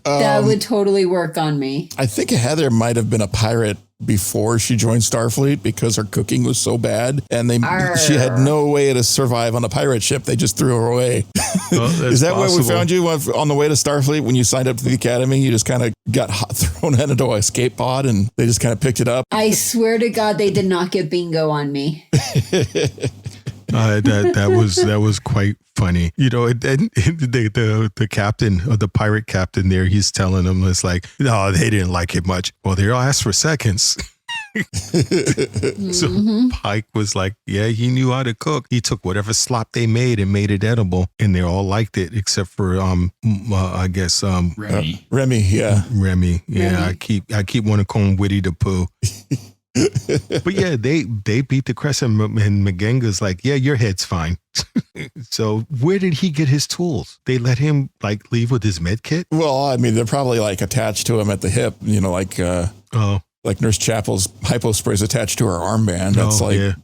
that would totally work on me. I think Heather might have been a pirate before she joined Starfleet because her cooking was so bad and she had no way to survive on a pirate ship. They just threw her away. Is that where we found you on the way to Starfleet when you signed up to the academy? You just kind of got thrown into an escape pod and they just kind of picked it up? I swear to God, they did not get bingo on me. That was quite funny. The captain or the pirate captain there, he's telling them, it's like, no, they didn't like it much. Well, they all asked for seconds. So Pike was like, yeah, he knew how to cook. He took whatever slop they made and made it edible, and they all liked it except for I guess Remy. Remy, yeah. Remy. Yeah, Remy. I keep wanting to call him Witty the Pooh. But yeah, they beat the crest and Magenga's like, yeah, your head's fine. So where did he get his tools? They let him leave with his med kit? Well, I mean, they're probably attached to him at the hip, Like Nurse Chapel's Hypo Spray is attached to her armband. That's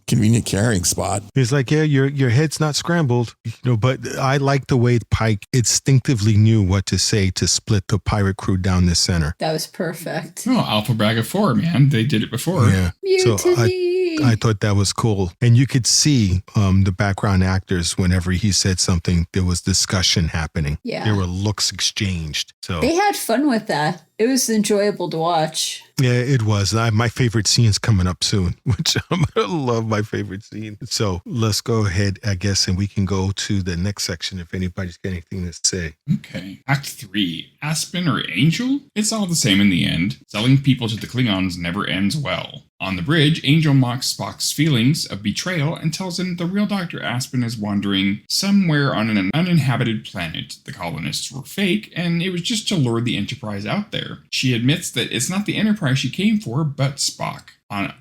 convenient carrying spot. He's like, yeah, your head's not scrambled. But I like the way Pike instinctively knew what to say to split the pirate crew down the center. That was perfect. Oh, Alpha Braga IV, man. They did it before. Yeah. Mutiny. So I thought that was cool. And you could see the background actors, whenever he said something, there was discussion happening. Yeah. There were looks exchanged. So they had fun with that. It was enjoyable to watch. Yeah, it was. My favorite scene's coming up soon, which I'm going to love my favorite scene. So let's go ahead, I guess, and we can go to the next section if anybody's got anything to say. Okay. Act 3. Aspen or Angel? It's all the same in the end. Selling people to the Klingons never ends well. On the bridge, Angel mocks Spock's feelings of betrayal and tells him the real Dr. Aspen is wandering somewhere on an uninhabited planet. The colonists were fake, and it was just to lure the Enterprise out there. She admits that it's not the Enterprise she came for, but Spock.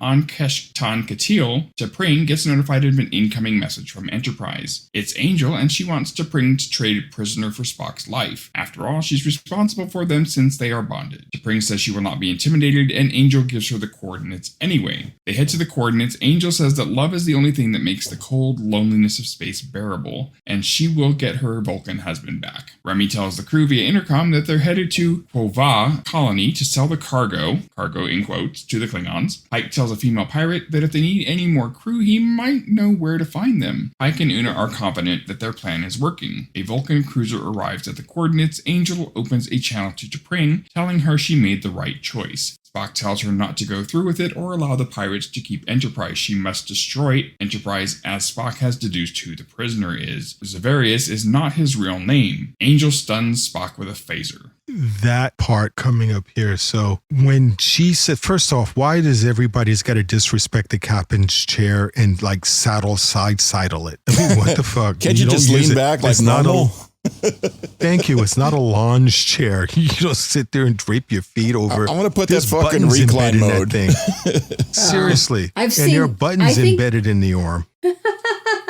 On Keshtan Katil, T'Pring gets notified of an incoming message from Enterprise. It's Angel, and she wants T'Pring to trade a prisoner for Spock's life. After all, she's responsible for them since they are bonded. T'Pring says she will not be intimidated, and Angel gives her the coordinates anyway. They head to the coordinates. Angel says that love is the only thing that makes the cold loneliness of space bearable, and she will get her Vulcan husband back. Remy tells the crew via intercom that they're headed to Pova colony to sell the cargo in quotes, to the Klingons. Pike tells a female pirate that if they need any more crew, he might know where to find them. Pike and Una are confident that their plan is working. A Vulcan cruiser arrives at the coordinates. Angel opens a channel to T'Pring, telling her she made the right choice. Spock tells her not to go through with it or allow the pirates to keep Enterprise. She must destroy Enterprise, as Spock has deduced who the prisoner is. Zavarius is not his real name. Angel stuns Spock with a phaser. That part coming up here. So when she said, first off, why does everybody's got to disrespect the captain's chair and like sidle it? I mean, what the fuck? Can't you just lean back like normal? Thank you. It's not a lounge chair. You don't sit there and drape your feet over. I'm going to put that fucking recline mode. That thing. Seriously. There are buttons embedded in the arm.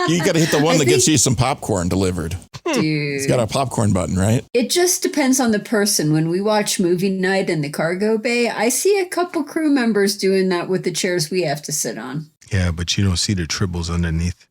You got to hit the one that gets you some popcorn delivered. Dude. It's got a popcorn button, right? It just depends on the person. When we watch movie night in the cargo bay, I see a couple crew members doing that with the chairs we have to sit on. Yeah, but you don't see the tribbles underneath.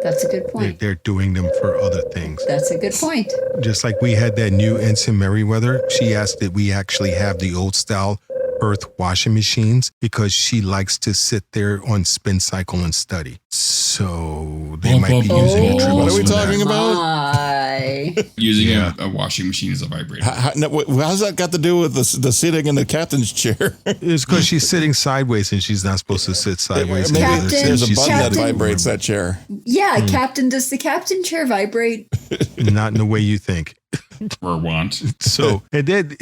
That's a good point. They're doing them for other things. That's a good point. Just like we had that new Ensign Merriweather, she asked that we actually have the old style Earth washing machines because she likes to sit there on spin cycle and study. So they might be using the tribbles. What are we talking about? Using a washing machine as a vibrator. How's that got to do with the sitting in the captain's chair? It's because she's sitting sideways and she's not supposed to sit sideways. Maybe there's a button that vibrates that chair. Yeah, Captain, does the captain chair vibrate? Not in the way you think. Or want. So, and then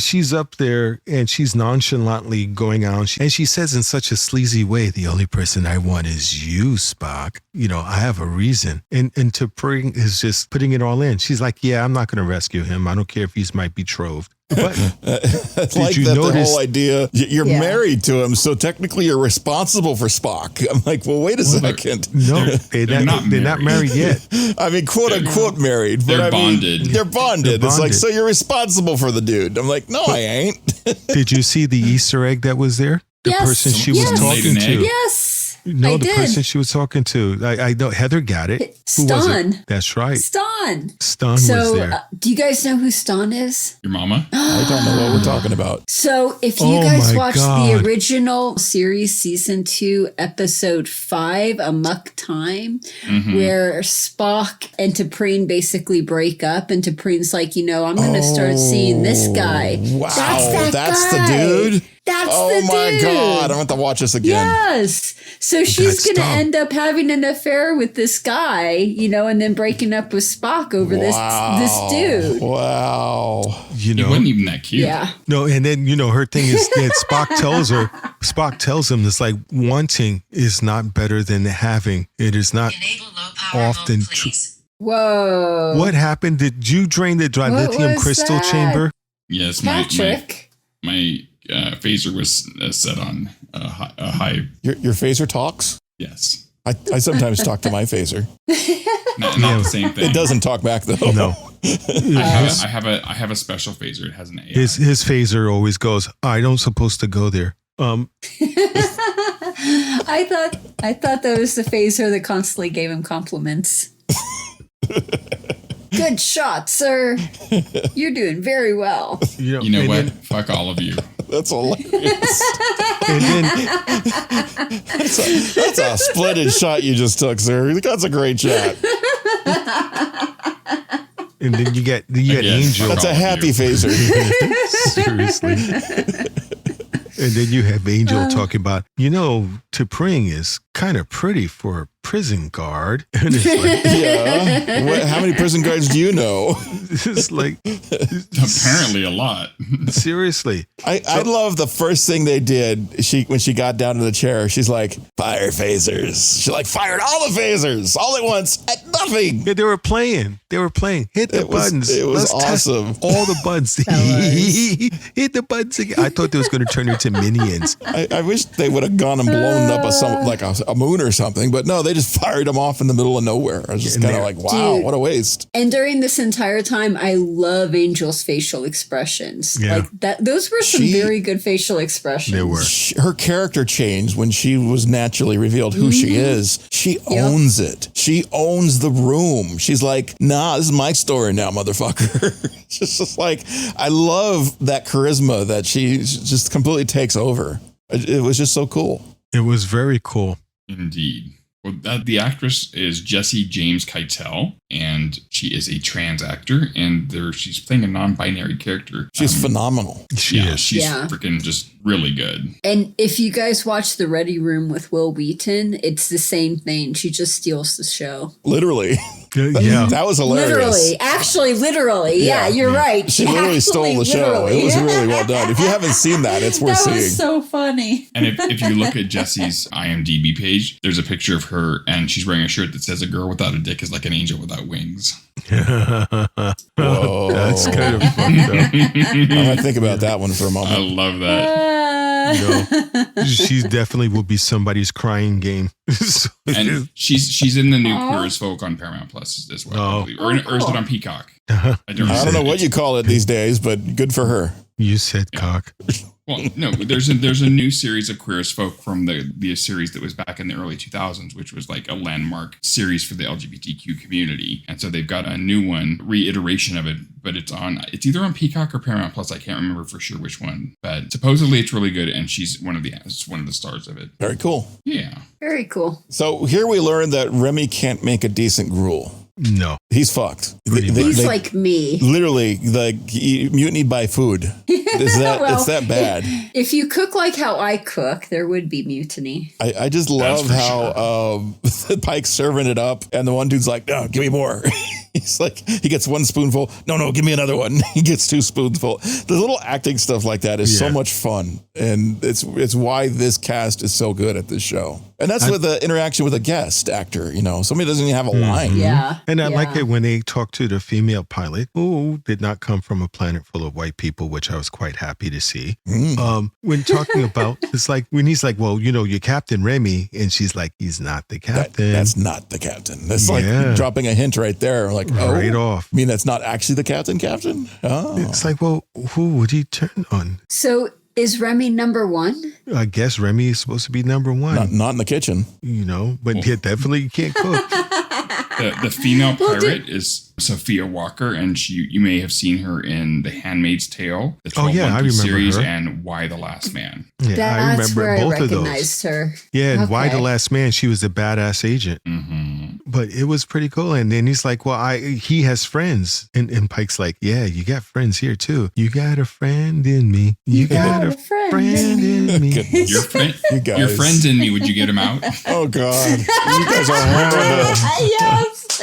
she's up there and she's nonchalantly going out. And she says in such a sleazy way, the only person I want is you, Spock. You know, I have a reason. And T'Pring is just putting it all in. She's like, yeah, I'm not going to rescue him. I don't care if he's my betrothed. But it's like that the whole idea, you're married to him, so technically you're responsible for Spock. I'm like, well, wait a second. No, they're not married yet. I mean, quote unquote married. They're bonded. They're bonded. It's like, so you're responsible for the dude. I'm like, no, I ain't. Did you see the Easter egg that was there? The person she was talking to. Yes. No, the person she was talking to. I know Heather got it. Who was it? That's right. Stonn was there. Do you guys know who Stonn is? Your mama? I don't know what we're talking about. So if you guys watched the original series, season 2, episode 5, Amok Time, where Spock and T'Pring basically break up, and T'Pring's like, I'm going to start seeing this guy. Wow, that's guy. The dude? That's the dude. Oh my God, I want to watch this again. Yes. So she's going to end up having an affair with this guy, and then breaking up with Spock over this dude. Wow. He wasn't even that cute. Yeah. No, and then, her thing is that Spock tells him it's like wanting is not better than having. It is not often true. Whoa. What happened? Did you drain the dilithium crystal chamber? Yes, Patrick. My phaser was set on a high. Your phaser talks? Yes. I sometimes talk to my phaser. Not the same thing. It doesn't talk back though. No. I have a special phaser. It has an AI. His phaser always goes, I don't supposed to go there. I thought that was the phaser that constantly gave him compliments. Good shot, sir. You're doing very well. You know what? Fuck all of you. That's hilarious. And then That's a splendid shot you just took, sir. That's a great shot. and then you get Angel. That's a happy phaser. Seriously. And then you have Angel talking about, T'Pring is kind of pretty for a prison guard. And it's like, yeah. How many prison guards do you know? It's like, apparently a lot. Seriously. I love the first thing they did. When she got down to the chair, she's like, fire phasers. She fired all the phasers all at once at nothing. Yeah, they were playing. Hit the buttons. It was awesome. All the buttons. Hit the buttons again. I thought they was going to turn into minions. I wish they would have gone and blown up a moon or something, but no, they just fired them off in the middle of nowhere. I was just kind of like, wow, what a waste. And during this entire time, I love Angel's facial expressions. Yeah. Like that, those were some very good facial expressions. They were. Her character changed when she was naturally revealed who she is. She owns it. She owns the room. She's like, nah, this is my story now, motherfucker. It's just like, I love that charisma that she just completely takes over. It was just so cool. It was very cool. Indeed. Well, the actress is Jessie James Keitel, and she is a trans actor, and she's playing a non-binary character. She's phenomenal. She's freaking just really good. And if you guys watch The Ready Room with Will Wheaton, it's the same thing. She just steals the show. Literally. Yeah. That was hilarious. Literally. Yeah, you're right. She literally stole the show. It was really well done. If you haven't seen that, it's worth seeing. That was so funny. And if you look at Jessie's IMDb page, there's a picture of her, and she's wearing a shirt that says, "A girl without a dick is like an angel without wings." Whoa. That's kind of fucked up. I'm going to think about that one for a moment. I love that. She definitely will be somebody's crying game. And she's in the new Queer as Folk on Paramount Plus as well. I believe. Or is it on Peacock? I don't know what you call it these days, but good for her. You said cock. Well, no, there's a new series of Queer as Folk from the series that was back in the early 2000s, which was like a landmark series for the LGBTQ community. And so they've got a new one, reiteration of it, but it's either on Peacock or Paramount Plus. I can't remember for sure which one, but supposedly it's really good, and she's one of the stars of it. Very cool. Yeah. Very cool. So here we learn that Remy can't make a decent gruel. No. He's fucked. He's like me. Literally, Mutiny by Food. It's that bad. If you cook like how I cook, there would be mutiny. I just love how Pike's serving it up, and the one dude's like, no, give me more. He's like, he gets one spoonful. No, give me another one. He gets two spoonfuls. The little acting stuff like that is so much fun. And it's why this cast is so good at this show. And that's with the interaction with a guest actor, somebody doesn't even have a line. Yeah. And I like it when they talk to the female pilot, who did not come from a planet full of white people, which I was quite happy to see. When talking about, it's like when he's like, well, you're Captain Remy. And she's like, he's not the captain. That's not the captain. That's like dropping a hint right there. Like, right off. I mean, that's not actually the captain? Oh. It's like, well, who would he turn on? So is Remy number one? I guess Remy is supposed to be number one. Not in the kitchen. But definitely you can't cook. The female pirate is Sophia Walker, and you may have seen her in The Handmaid's Tale, the 12 Monkey series, and Why the Last Man. Yeah, That's I remember where both I of those. recognized her. Yeah, and Why the Last Man, she was a badass agent. Mm-hmm. But it was pretty cool. And then he's like, well, he has friends. And Pike's like, yeah, you got friends here too. You got a friend in me. You got a friend in me. Your friend in me, would you get him out? Oh, God. You guys are horrible. Yes.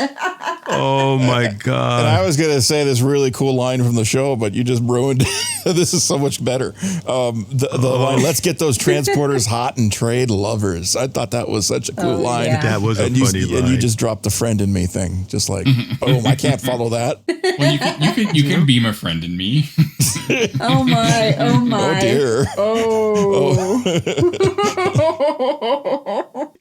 Oh, my God. And I was going to say this really cool line from the show, but you just ruined it. This is so much better. The line, let's get those transporters hot and trade lovers. I thought that was such a cool line. Yeah. That was a funny line. And you just dropped the friend in me thing. Just like, I can't follow that. Well, you can beam a friend in me. Oh my. Oh dear. Oh.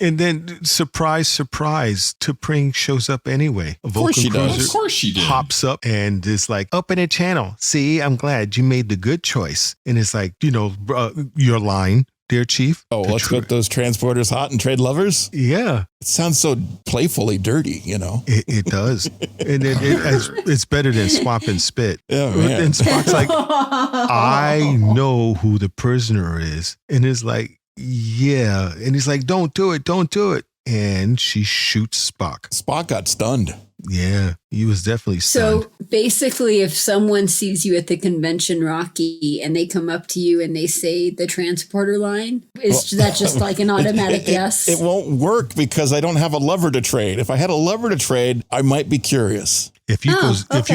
And then, surprise, surprise, T'Pring shows up anyway. A course she Vulcan does. cruiser Of course she did. hops up and is like, open a channel. See, I'm glad you made the good choice. And it's like, your line, dear Chief. Oh, let's get those transporters hot and trade lovers? Yeah, It sounds so playfully dirty, it does. And it's better than swap and spit. Oh, man. And Spock's like, I know who the prisoner is. And it's like, yeah. And he's like, don't do it. And she shoots Spock. Spock got stunned. Yeah, he was definitely stunned. So basically, if someone sees you at the convention, Rocky, and they come up to you and they say the transporter line, is that just like an automatic yes? It won't work because I don't have a lover to trade. If I had a lover to trade, I might be curious. If you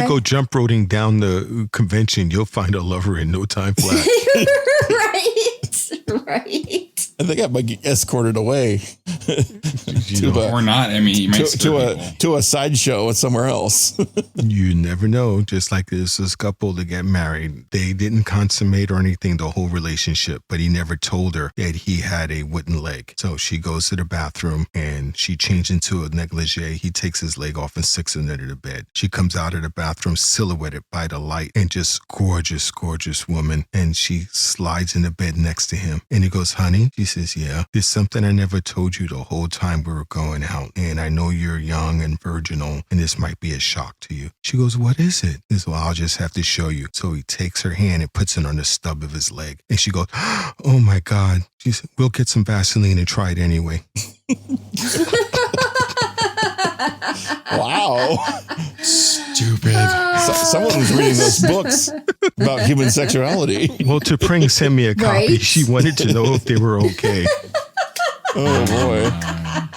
go jump roading down the convention, you'll find a lover in no time flat. Right. I think I might get escorted away Or not. I mean, you might screw people. to a sideshow somewhere else. You never know. Just like this couple that get married, they didn't consummate or anything the whole relationship, but he never told her that he had a wooden leg. So she goes to the bathroom and she changed into a negligee. He takes his leg off and sticks it into the bed. She comes out of the bathroom silhouetted by the light and just gorgeous, gorgeous woman. And she slides in the bed next to him. And he goes, honey? She says, yeah, there's something I never told you the whole time we were going out. And I know you're young and virginal, and this might be a shock to you. She goes, what is it? He says, well, I'll just have to show you. So he takes her hand and puts it on the stub of his leg. And she goes, oh my God. She said, we'll get some Vaseline and try it anyway. Wow. Stupid. Someone was reading those books about human sexuality. Well, T'Pring sent me a copy. Right? She wanted to know if they were okay. Oh, boy.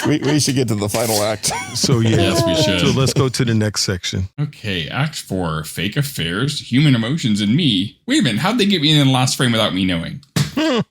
We should get to the final act. So, yeah. Yes, we should. So let's go to the next section. Okay, Act 4, Fake Affairs, Human Emotions, and Me. Wait a minute, how'd they get me in the last frame without me knowing?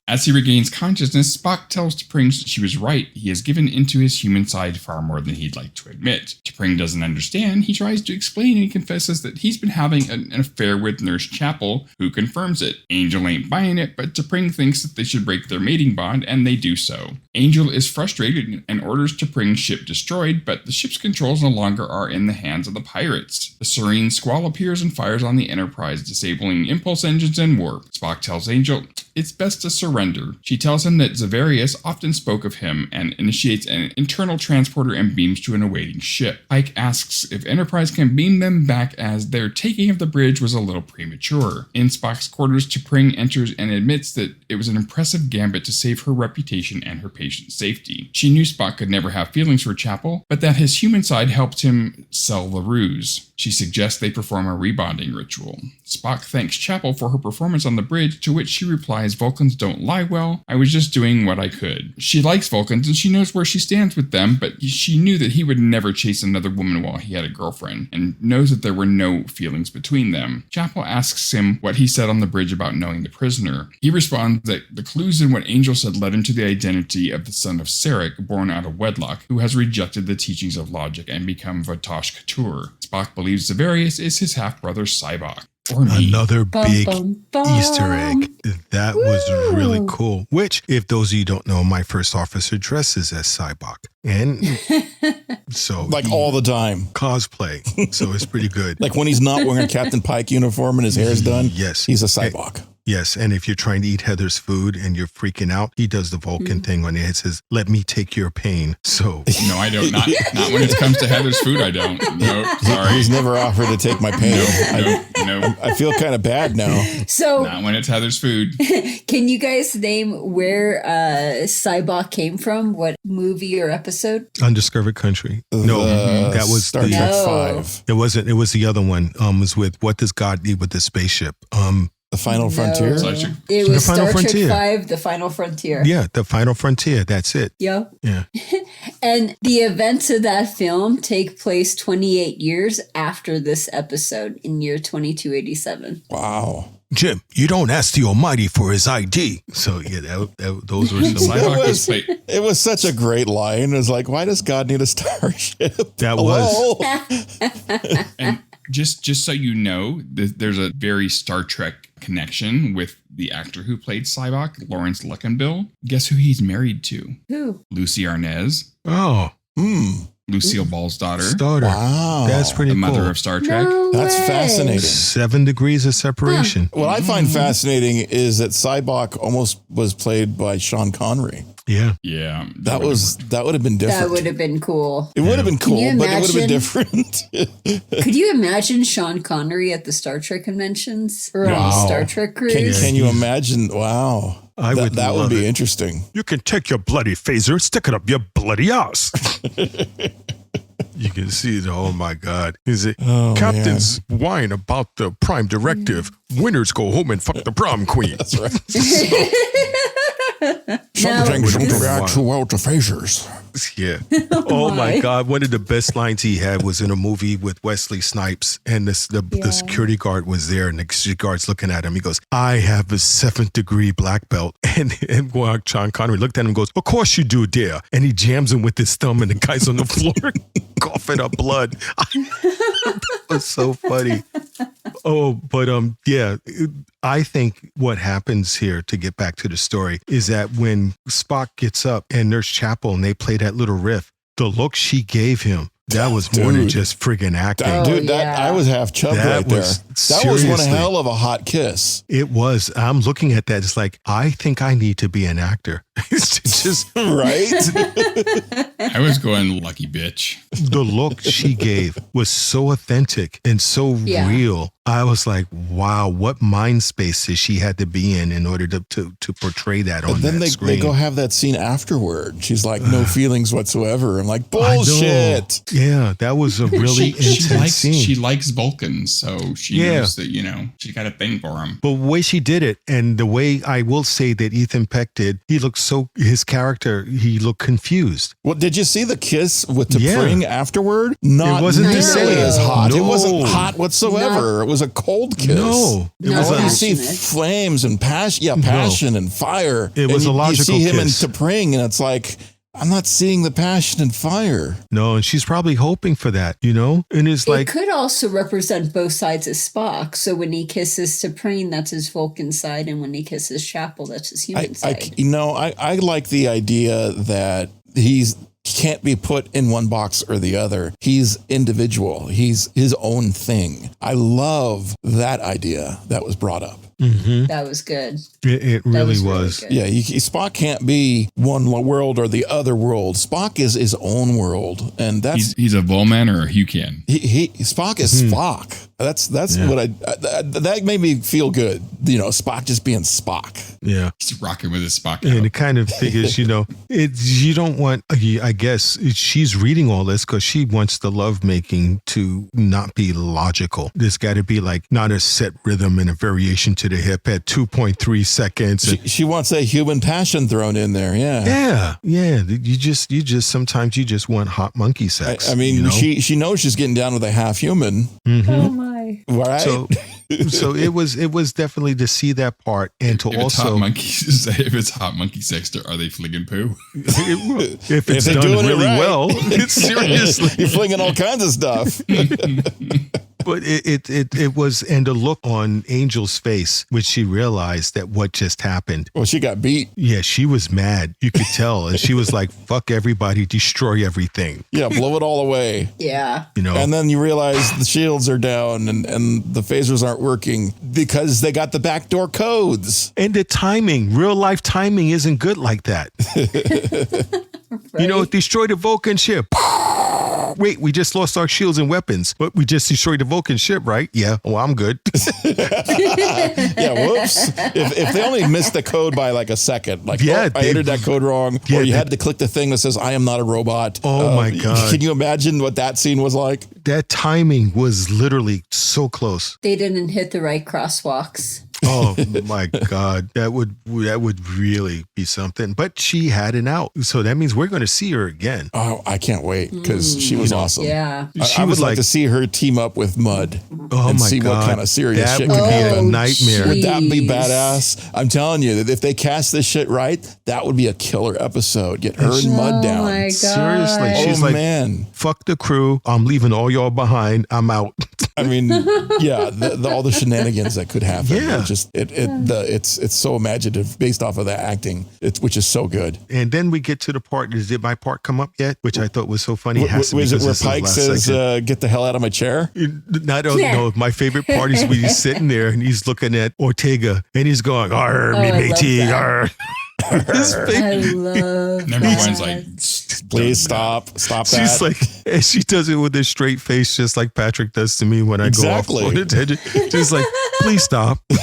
As he regains consciousness, Spock tells T'Pring she was right. He has given into his human side far more than he'd like to admit. T'Pring doesn't understand. He tries to explain and he confesses that he's been having an affair with Nurse Chapel, who confirms it. Angel ain't buying it, but T'Pring thinks that they should break their mating bond, and they do so. Angel is frustrated and orders T'Pring's ship destroyed, but the ship's controls no longer are in the hands of the pirates. The Serene Squall appears and fires on the Enterprise, disabling impulse engines and warp. Spock tells Angel it's best to surrender. She tells him that Zavarius often spoke of him and initiates an internal transporter and beams to an awaiting ship. Pike asks if Enterprise can beam them back as their taking of the bridge was a little premature. In Spock's quarters, T'Pring enters and admits that it was an impressive gambit to save her reputation and her patient's safety. She knew Spock could never have feelings for Chapel, but that his human side helped him sell the ruse. She suggests they perform a rebonding ritual. Spock thanks Chapel for her performance on the bridge, to which she replies, Vulcans don't lie well. I was just doing what I could. She likes Vulcans and she knows where she stands with them, but she knew that he would never chase another woman while he had a girlfriend, and knows that there were no feelings between them. Chapel asks him what he said on the bridge about knowing the prisoner. He responds that the clues in what Angel said led him to the identity of the son of Sarek, born out of wedlock, who has rejected the teachings of logic and become Votosh Katur. Spock believes Zavarius is his half-brother SYBOK. Or me. Another big bum. Easter egg. That was really cool. Which, if those of you don't know, my first officer dresses as SYBOK. And so... Like all the time. Cosplay. So it's pretty good. Like when he's not wearing a Captain Pike uniform and his hair's done. Yes. He's a SYBOK. Yes, and if you're trying to eat Heather's food and you're freaking out, he does the Vulcan thing on it. It says, let me take your pain. So No, I don't. Not when it comes to Heather's food, I don't. No, sorry. He's never offered to take my pain. No. I feel kind of bad now. So, Not when it's Heather's food. can you guys name where SYBOK came from? What movie or episode? Undiscovered Country. No, that was Star Trek No. 5. It wasn't. It was the other one. Was with What Does God Need with the Spaceship? The Final Frontier? So I should- It was The Final Star Frontier. Trek 5, The Final Frontier. Yeah, The Final Frontier. That's it. Yep. Yeah. And the events of that film take place 28 years after this episode in year 2287. Wow. Jim, you don't ask the Almighty for his ID. So yeah, those were some. SYBOK was played. It was such a great line. It was like, why does God need a starship? That Hello? was. And just so you know, there's a very Star Trek connection with the actor who played SYBOK, Lawrence Luckinbill. Guess who he's married to? Who? Lucy Arnaz. Oh. Lucille Ball's daughter. Wow. That's pretty the cool. mother of Star Trek. No That's way. fascinating. 7 degrees of separation. What I find fascinating is that SYBOK almost was played by Sean Connery. Yeah. Yeah. That would have been different. That would have been cool. It would have been cool, you but it would have been imagine? different. Could you imagine Sean Connery at the Star Trek conventions or on the Star Trek cruise? Can you imagine? Wow. That would be interesting. You can take your bloody phaser, stick it up your bloody ass. You can see it. Oh my God. Is it Captain's whine about the prime directive? Winners go home and fuck the prom queen. That's right. Now, Something don't react too well to phasers. Yeah. Oh my God. One of the best lines he had was in a movie with Wesley Snipes, and the security guard was there, and the security guard's looking at him. He goes, "I have a 7th degree black belt." And Sean Connery looked at him and goes, "Of course you do, dear." And he jams him with his thumb, and the guy's on the floor coughing up blood. It was so funny. Oh, but I think what happens here, to get back to the story, is that when Spock gets up and Nurse Chapel and they play that little riff, the look she gave him, that was more than just friggin' acting. Dude, I was half chubbed right there. That was one hell of a hot kiss. It was. I'm looking at that. It's like, I think I need to be an actor. It's just right. I was going lucky bitch. The look she gave was so authentic and so real. I was like, wow, what mind spaces she had to be in order to portray that on that screen. Then they go have that scene afterward. She's like, no feelings whatsoever. I'm like, bullshit. Yeah, that was a really intense scene. She likes Vulcans, so she knows that, she got a thing for him. But the way she did it, and the way I will say that Ethan Peck did, he looked his character, he looked confused. Well, did you see the kiss with the spring afterward? It wasn't nearly the same. as hot. No. It wasn't hot whatsoever. It was a cold kiss. No. It was like you see flames and passion. Yeah, passion and fire. It was a logical kiss. You see him kiss. in T'Pring, and it's like, I'm not seeing the passion and fire. No, and she's probably hoping for that, And it's like, it could also represent both sides of Spock. So when he kisses T'Pring, that's his Vulcan side, and when he kisses Chapel, that's his human side. I like the idea that he can't be put in one box or the other. He's individual. He's his own thing. I love that idea that was brought up. Mm-hmm. That was good. It really was. Really yeah, Spock can't be one world or the other world. Spock is his own world, and that's he's a Volman or a Hucan. Spock is Spock. That's what that made me feel good. Spock just being Spock. Yeah, he's rocking with his Spock. And it kind of figures, you don't want. I guess she's reading all this because she wants the lovemaking to not be logical. There's got to be like not a set rhythm and a variation to the hip at 2.3 seconds. She wants that human passion thrown in there. Yeah. You just sometimes you just want hot monkey sex. I mean, she knows she's getting down with a half human. Mm-hmm. Oh my. Right. So it was definitely to see that part and to also if it's hot monkey sex, are they flinging poo? If it's done really well, seriously, you're flinging all kinds of stuff. But it was, and the look on Angel's face, which she realized that what just happened. Well, she got beat. Yeah, she was mad. You could tell. And she was like, fuck everybody, destroy everything. Yeah, blow it all away. Yeah. And then you realize the shields are down and the phasers aren't working because they got the backdoor codes. And the timing, real life timing isn't good like that. Right? Destroy the Vulcan ship. Wait, we just lost our shields and weapons, but we just destroyed the Vulcan ship, right? Yeah. Well, I'm good. Yeah, whoops. If they only missed the code by like a second, I entered that code wrong, or you had to click the thing that says, I am not a robot. Oh my God. Can you imagine what that scene was like? That timing was literally so close. They didn't hit the right crosswalks. Oh my God, that would really be something. But she had an out, so that means we're going to see her again. Oh, I can't wait because she was awesome. Yeah, I would like to see her team up with Mud. Oh and my see God, what kind of serious that shit would could be happen. a nightmare. Would that be badass? I'm telling you that if they cast this shit right, that would be a killer episode. Get her and Mud down. Oh my God. Seriously, she's like, man, fuck the crew. I'm leaving all y'all behind. I'm out. I mean, yeah, all the shenanigans that could happen. Yeah, it's so imaginative based off of the acting, which is so good. And then we get to the part. Did my part come up yet? Which I thought was so funny. Was it where Pike says, "Get the hell out of my chair"? I don't know. My favorite part is when he's sitting there and he's looking at Ortega and he's going, "Arr, me matey, arr." I love Number one's like, please stop that. She's like, and she does it with a straight face, just like Patrick does to me when I go off on a tangent. She's like, please stop. And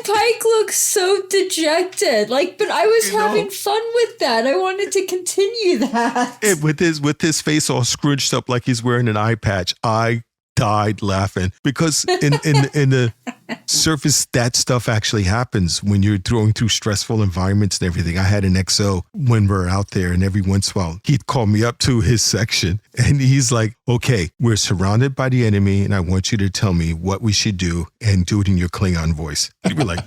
Pike looks so dejected. But I was having fun with that. I wanted to continue that. And with his face all scrunched up like he's wearing an eye patch, I died laughing because in the surface, that stuff actually happens when you're going through stressful environments and everything. I had an XO when we're out there, and every once in a while he'd call me up to his section and he's like, okay, we're surrounded by the enemy and I want you to tell me what we should do and do it in your Klingon voice. He'd be like,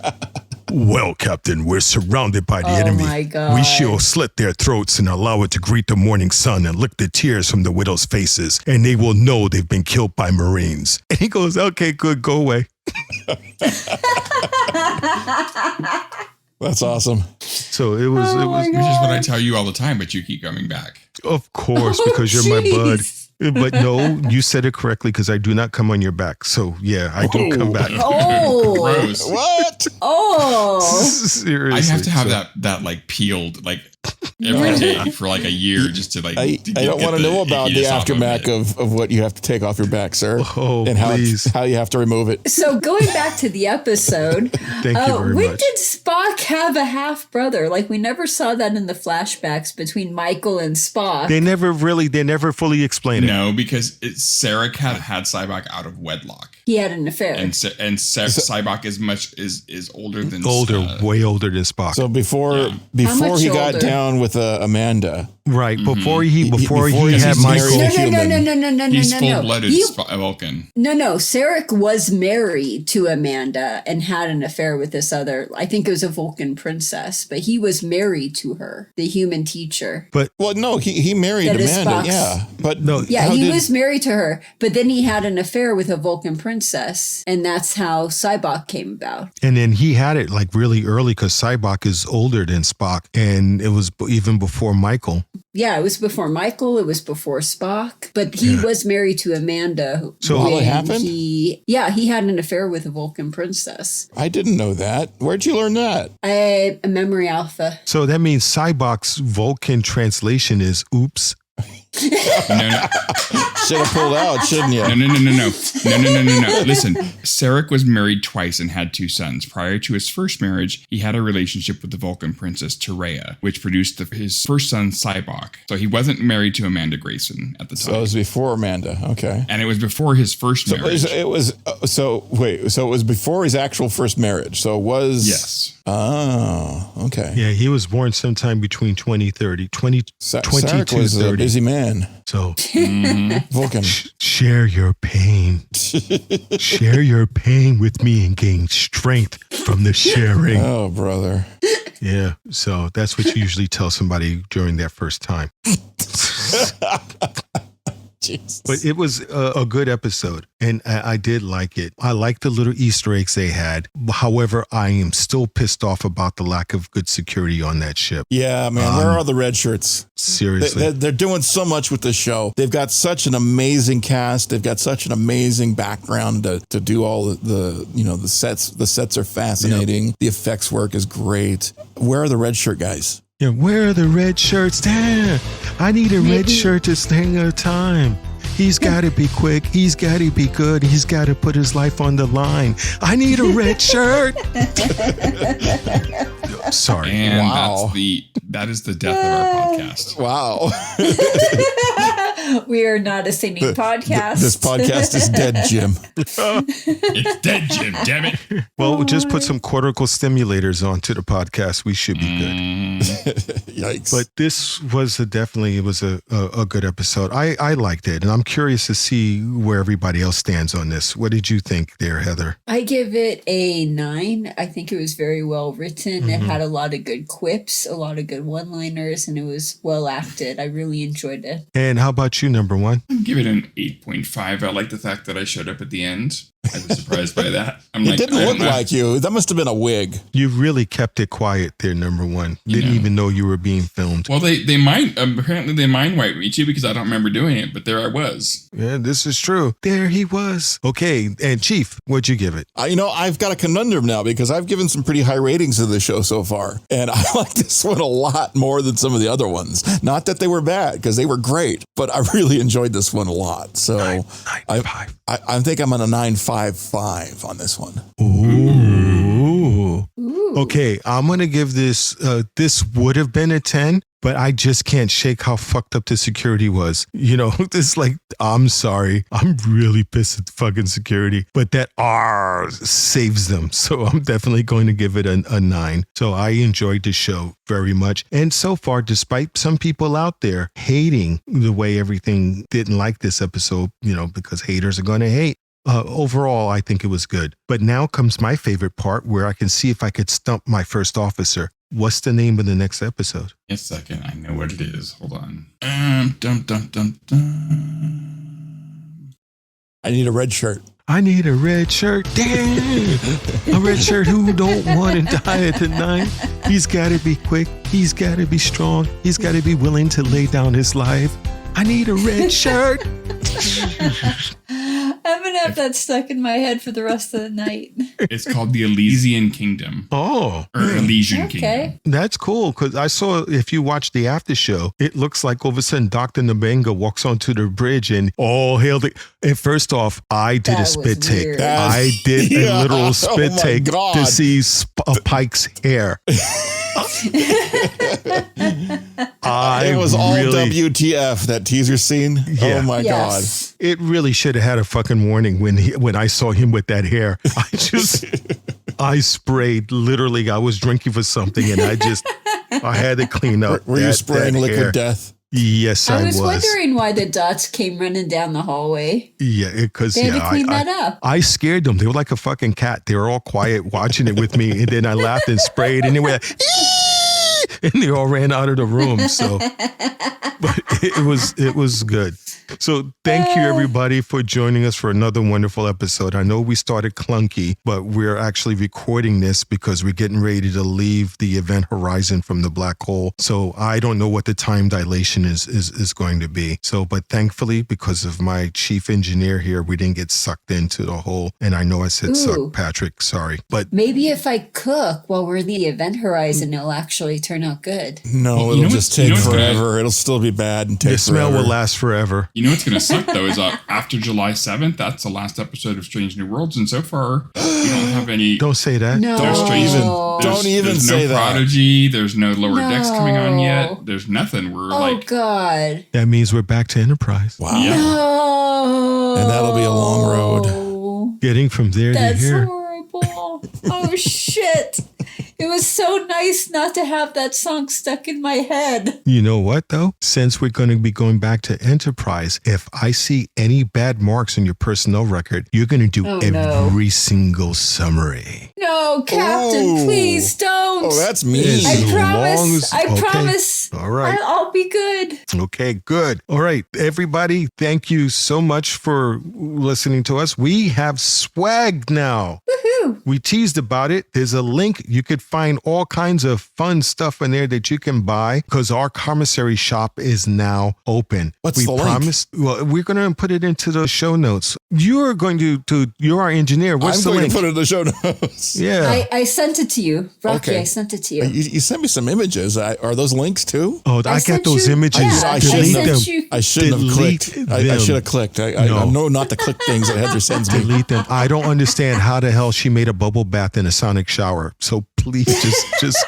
well, Captain, we're surrounded by the enemy. My God. We shall slit their throats and allow it to greet the morning sun and lick the tears from the widows' faces, and they will know they've been killed by Marines. And he goes, okay, good, go away. That's awesome. So it was, which is what I tell you all the time, but you keep coming back. Of course, because you're my bud. But no, you said it correctly because I do not come on your back. So yeah, I do come back. Oh, gross. What? Oh, Seriously. I have to have that peeled every day for a year just to I don't want to know about the aftermath of what you have to take off your back, sir. Oh, and how you have to remove it. So going back to the episode, Thank you very when much. did Spock have a half brother? We never saw that in the flashbacks between Michael and Spock. They never fully explained it. No, because Sarek had SYBOK out of wedlock. He had an affair. And SYBOK is older than Way older than Spock. So before he got down with Amanda. Right, before he had he's Michael. No. He's full-blooded Vulcan. No. Sarek was married to Amanda and had an affair with this other, I think it was a Vulcan princess, but he was married to her, the human teacher. But he married Amanda. Yeah, but no. Yeah, he was married to her, but then he had an affair with a Vulcan princess, and that's how SYBOK came about. And then he had it really early because SYBOK is older than Spock, and it was even before Michael. Yeah, it was before Michael. It was before Spock. But he was married to Amanda. So how it happened? He had an affair with a Vulcan princess. I didn't know that. Where'd you learn that? A memory alpha. So that means SYBOK's Vulcan translation is oops. No. Should have pulled out, shouldn't you? No. Listen, Sarek was married twice and had 2 sons. Prior to his first marriage, he had a relationship with the Vulcan princess Terea, which produced his first son, SYBOK. So he wasn't married to Amanda Grayson at the time. So it was before Amanda. Okay. And it was before his first marriage. So it was before his actual first marriage. So it was... Yes. Oh, okay. Yeah, he was born sometime between 2030. Sarek was a busy man. So, Vulcan. Share your pain. Share your pain with me and gain strength from the sharing. Oh, brother. Yeah, so that's what you usually tell somebody during their first time. Jesus. But it was a good episode, and I did like it. I like the little Easter eggs they had. However, I am still pissed off about the lack of good security on that ship. Yeah, man. Where are the red shirts? Seriously. They're doing so much with this show. They've got such an amazing cast. They've got such an amazing background to do all the sets. The sets are fascinating. Yep. The effects work is great. Where are the red shirt guys? Yeah, where are the red shirts? Damn, I need a red shirt to stay our time. He's got to be quick. He's got to be good. He's got to put his life on the line. I need a red shirt. Sorry. And wow. that is the death of our podcast. Wow. We are not a singing podcast. This podcast is dead, Jim. It's dead, Jim. Damn it. Well, we'll just put some cortical stimulators onto the podcast. We should be good. Yikes. But this was definitely a good episode. I liked it, and I'm curious to see where everybody else stands on this. What did you think there, Heather? I give it a 9. I think it was very well written. Mm-hmm. It had a lot of good quips, a lot of good one-liners, and it was well acted. I really enjoyed it. And how about you, number one? I'd give it an 8.5. I like the fact that I showed up at the end. I was surprised by that. It didn't look like you. That must have been a wig. You really kept it quiet there, number one. Didn't even know you were being filmed. Well, they apparently they mind wiped me too because I don't remember doing it, but there I was. Yeah, this is true. There he was. Okay, and Chief, what'd you give it? I've got a conundrum now because I've given some pretty high ratings to the show so far, and I like this one a lot more than some of the other ones. Not that they were bad, because they were great, but I really enjoyed this one a lot. So I think I'm on a 9.55 on this one. Ooh. Okay, I'm going to give this, this would have been a 10, but I just can't shake how fucked up the security was. You know, it's like, I'm sorry. I'm really pissed at fucking security, but that R saves them. So I'm definitely going to give it a 9. So I enjoyed the show very much. And so far, despite some people out there hating the way everything didn't like this episode, you know, because haters are going to hate. Overall, I think it was good. But now comes my favorite part where I can see if I could stump my first officer. What's the name of the next episode? A second, I know what it is. Hold on. Dum, dum, dum, dum. I need a red shirt. I need a red shirt. Damn! A red shirt who don't want to die tonight. He's got to be quick. He's got to be strong. He's got to be willing to lay down his life. I need a red shirt. I'm going to have that stuck in my head for the rest of the night. It's called the Elysian Kingdom. Oh. Or Elysian Kingdom. That's cool, because I saw, if you watch the after show, it looks like all of a sudden Dr. Nabenga walks onto the bridge and all hail the... And first off, I did a spit take. I did a literal spit take to see Pike's hair. It was all WTF, that teaser scene. Yeah. Oh my God. It really should have had a fucking warning when I saw him with that hair. I sprayed, literally, I was drinking for something and I had to clean up. Were you spraying liquid death? Yes, I was. I was wondering why the dots came running down the hallway. Yeah, because they had to clean that up. I scared them. They were like a fucking cat. They were all quiet watching it with me, and then I laughed and sprayed, and they went, and they all ran out of the room. So, but it was good. So thank you everybody for joining us for another wonderful episode. I know we started clunky, but we're actually recording this because we're getting ready to leave the event horizon from the black hole. So I don't know what the time dilation is going to be. So, but thankfully, because of my chief engineer here, we didn't get sucked into the hole. And I know I said suck, Patrick, sorry. But maybe if I cook while we're in the event horizon, it'll actually turn out good. No, it'll just take forever. It'll still be bad and take the smell will last forever. You know what's going to suck, though, is after July 7th, that's the last episode of Strange New Worlds. And so far, we don't have any... Don't say that. No. Don't even say that. There's no Prodigy. There's no Lower Decks coming on yet. There's nothing. Oh, God. That means we're back to Enterprise. Wow. Yeah. No. And that'll be a long road. Getting from there to here. That's horrible. Oh, shit. It was so nice not to have that song stuck in my head. You know what, though? Since we're going to be going back to Enterprise, if I see any bad marks in your personnel record, you're going to do every single summary. No, Captain, please don't. Oh, that's mean. I promise. All right. I'll be good. Okay, good. All right, everybody, thank you so much for listening to us. We have swag now. Woohoo. We teased about it. There's a link. You could find all kinds of fun stuff in there that you can buy because our commissary shop is now open. What's the link? Well, we're going to put it into the show notes. You're going to you're our engineer. What's the link? I'm going to put it in the show notes. Yeah. I sent it to you. Rocky, I sent it to you. You sent me some images. Are those links too? Oh, I got those images. I shouldn't have clicked. I should have clicked. I know not to click things that Heather sends me. Delete them. I don't understand how the hell she made a bubble bath in a sonic shower. So please just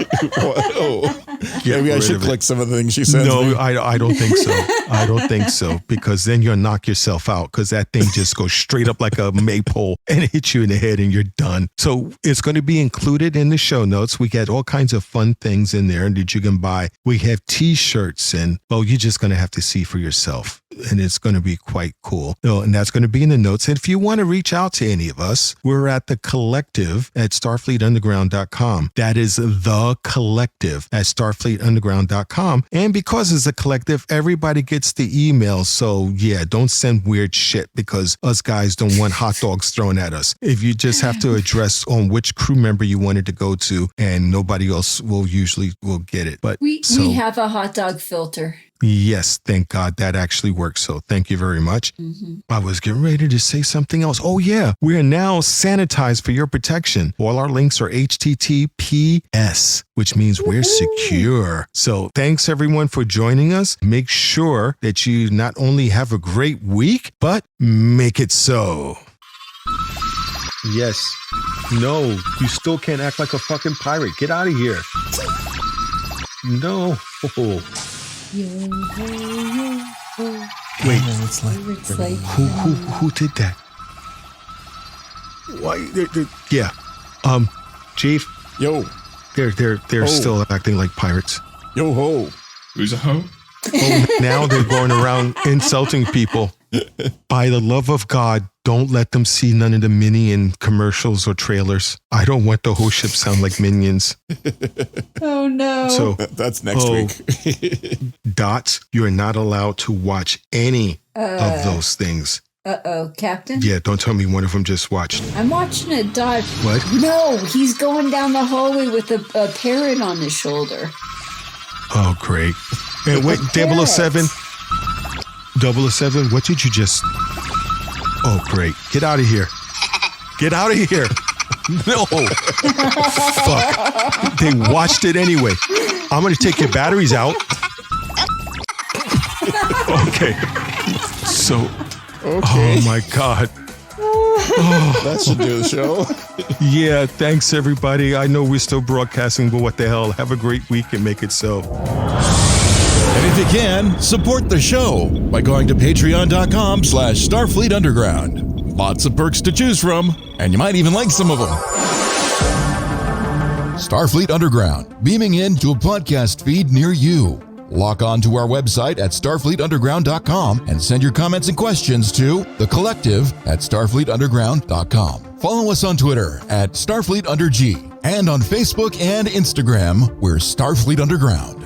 maybe I should click some of the things she sends me. No, I don't think so. I don't think so, because then you'll knock yourself out, because that thing just goes straight up like a maypole and hits you in the head and you're done. So it's going to be included in the show notes. We got all kinds of fun things in there that you can buy. We have t-shirts, and well, you're just going to have to see for yourself. And it's going to be quite cool. And that's going to be in the notes. And if you want to reach out to any of us, we're at the collective at starfleetunderground.com. That is The Collective at StarfleetUnderground.com. And because it's a collective, everybody gets the email. So yeah, don't send weird shit because us guys don't want hot dogs thrown at us. If you just have to address on which crew member you wanted to go to, and nobody else will get it. But we have a hot dog filter. Yes, thank God that actually works. So thank you very much. I was getting ready to say something else. Oh yeah, we are now sanitized for your protection. All our links are HTTPS, which means we're secure. So thanks everyone for joining us. Make sure that you not only have a great week, but make it so. Yes. No, you still can't act like a fucking pirate. Get out of here. No. Wait, who did that? Why? Yeah, Chief. Yo, they're still acting like pirates. Yo ho. Who's a hoe? Oh, now they're going around insulting people. By the love of God, don't let them see none of the Minion commercials or trailers. I don't want the whole ship sound like Minions. Oh no. So that's next week. Dots, you're not allowed to watch any of those things. Captain? Yeah, don't tell me one of them just watched. I'm watching a dive. What? No, he's going down the hallway with a parrot on his shoulder. Oh, great. And wait, 007? 007, what did you just... Oh, great. Get out of here. Get out of here. No. Fuck. They watched it anyway. I'm going to take your batteries out. Okay. So... Okay. Oh, my God. That should do the show. Yeah, thanks, everybody. I know we're still broadcasting, but what the hell? Have a great week and make it so. And if you can, support the show by going to patreon.com/Starfleet Underground. Lots of perks to choose from, and you might even like some of them. Starfleet Underground, beaming into a podcast feed near you. Log on to our website at starfleetunderground.com and send your comments and questions to thecollective@starfleetunderground.com. Follow us on Twitter at StarfleetUnderG and on Facebook and Instagram, we're Starfleet Underground.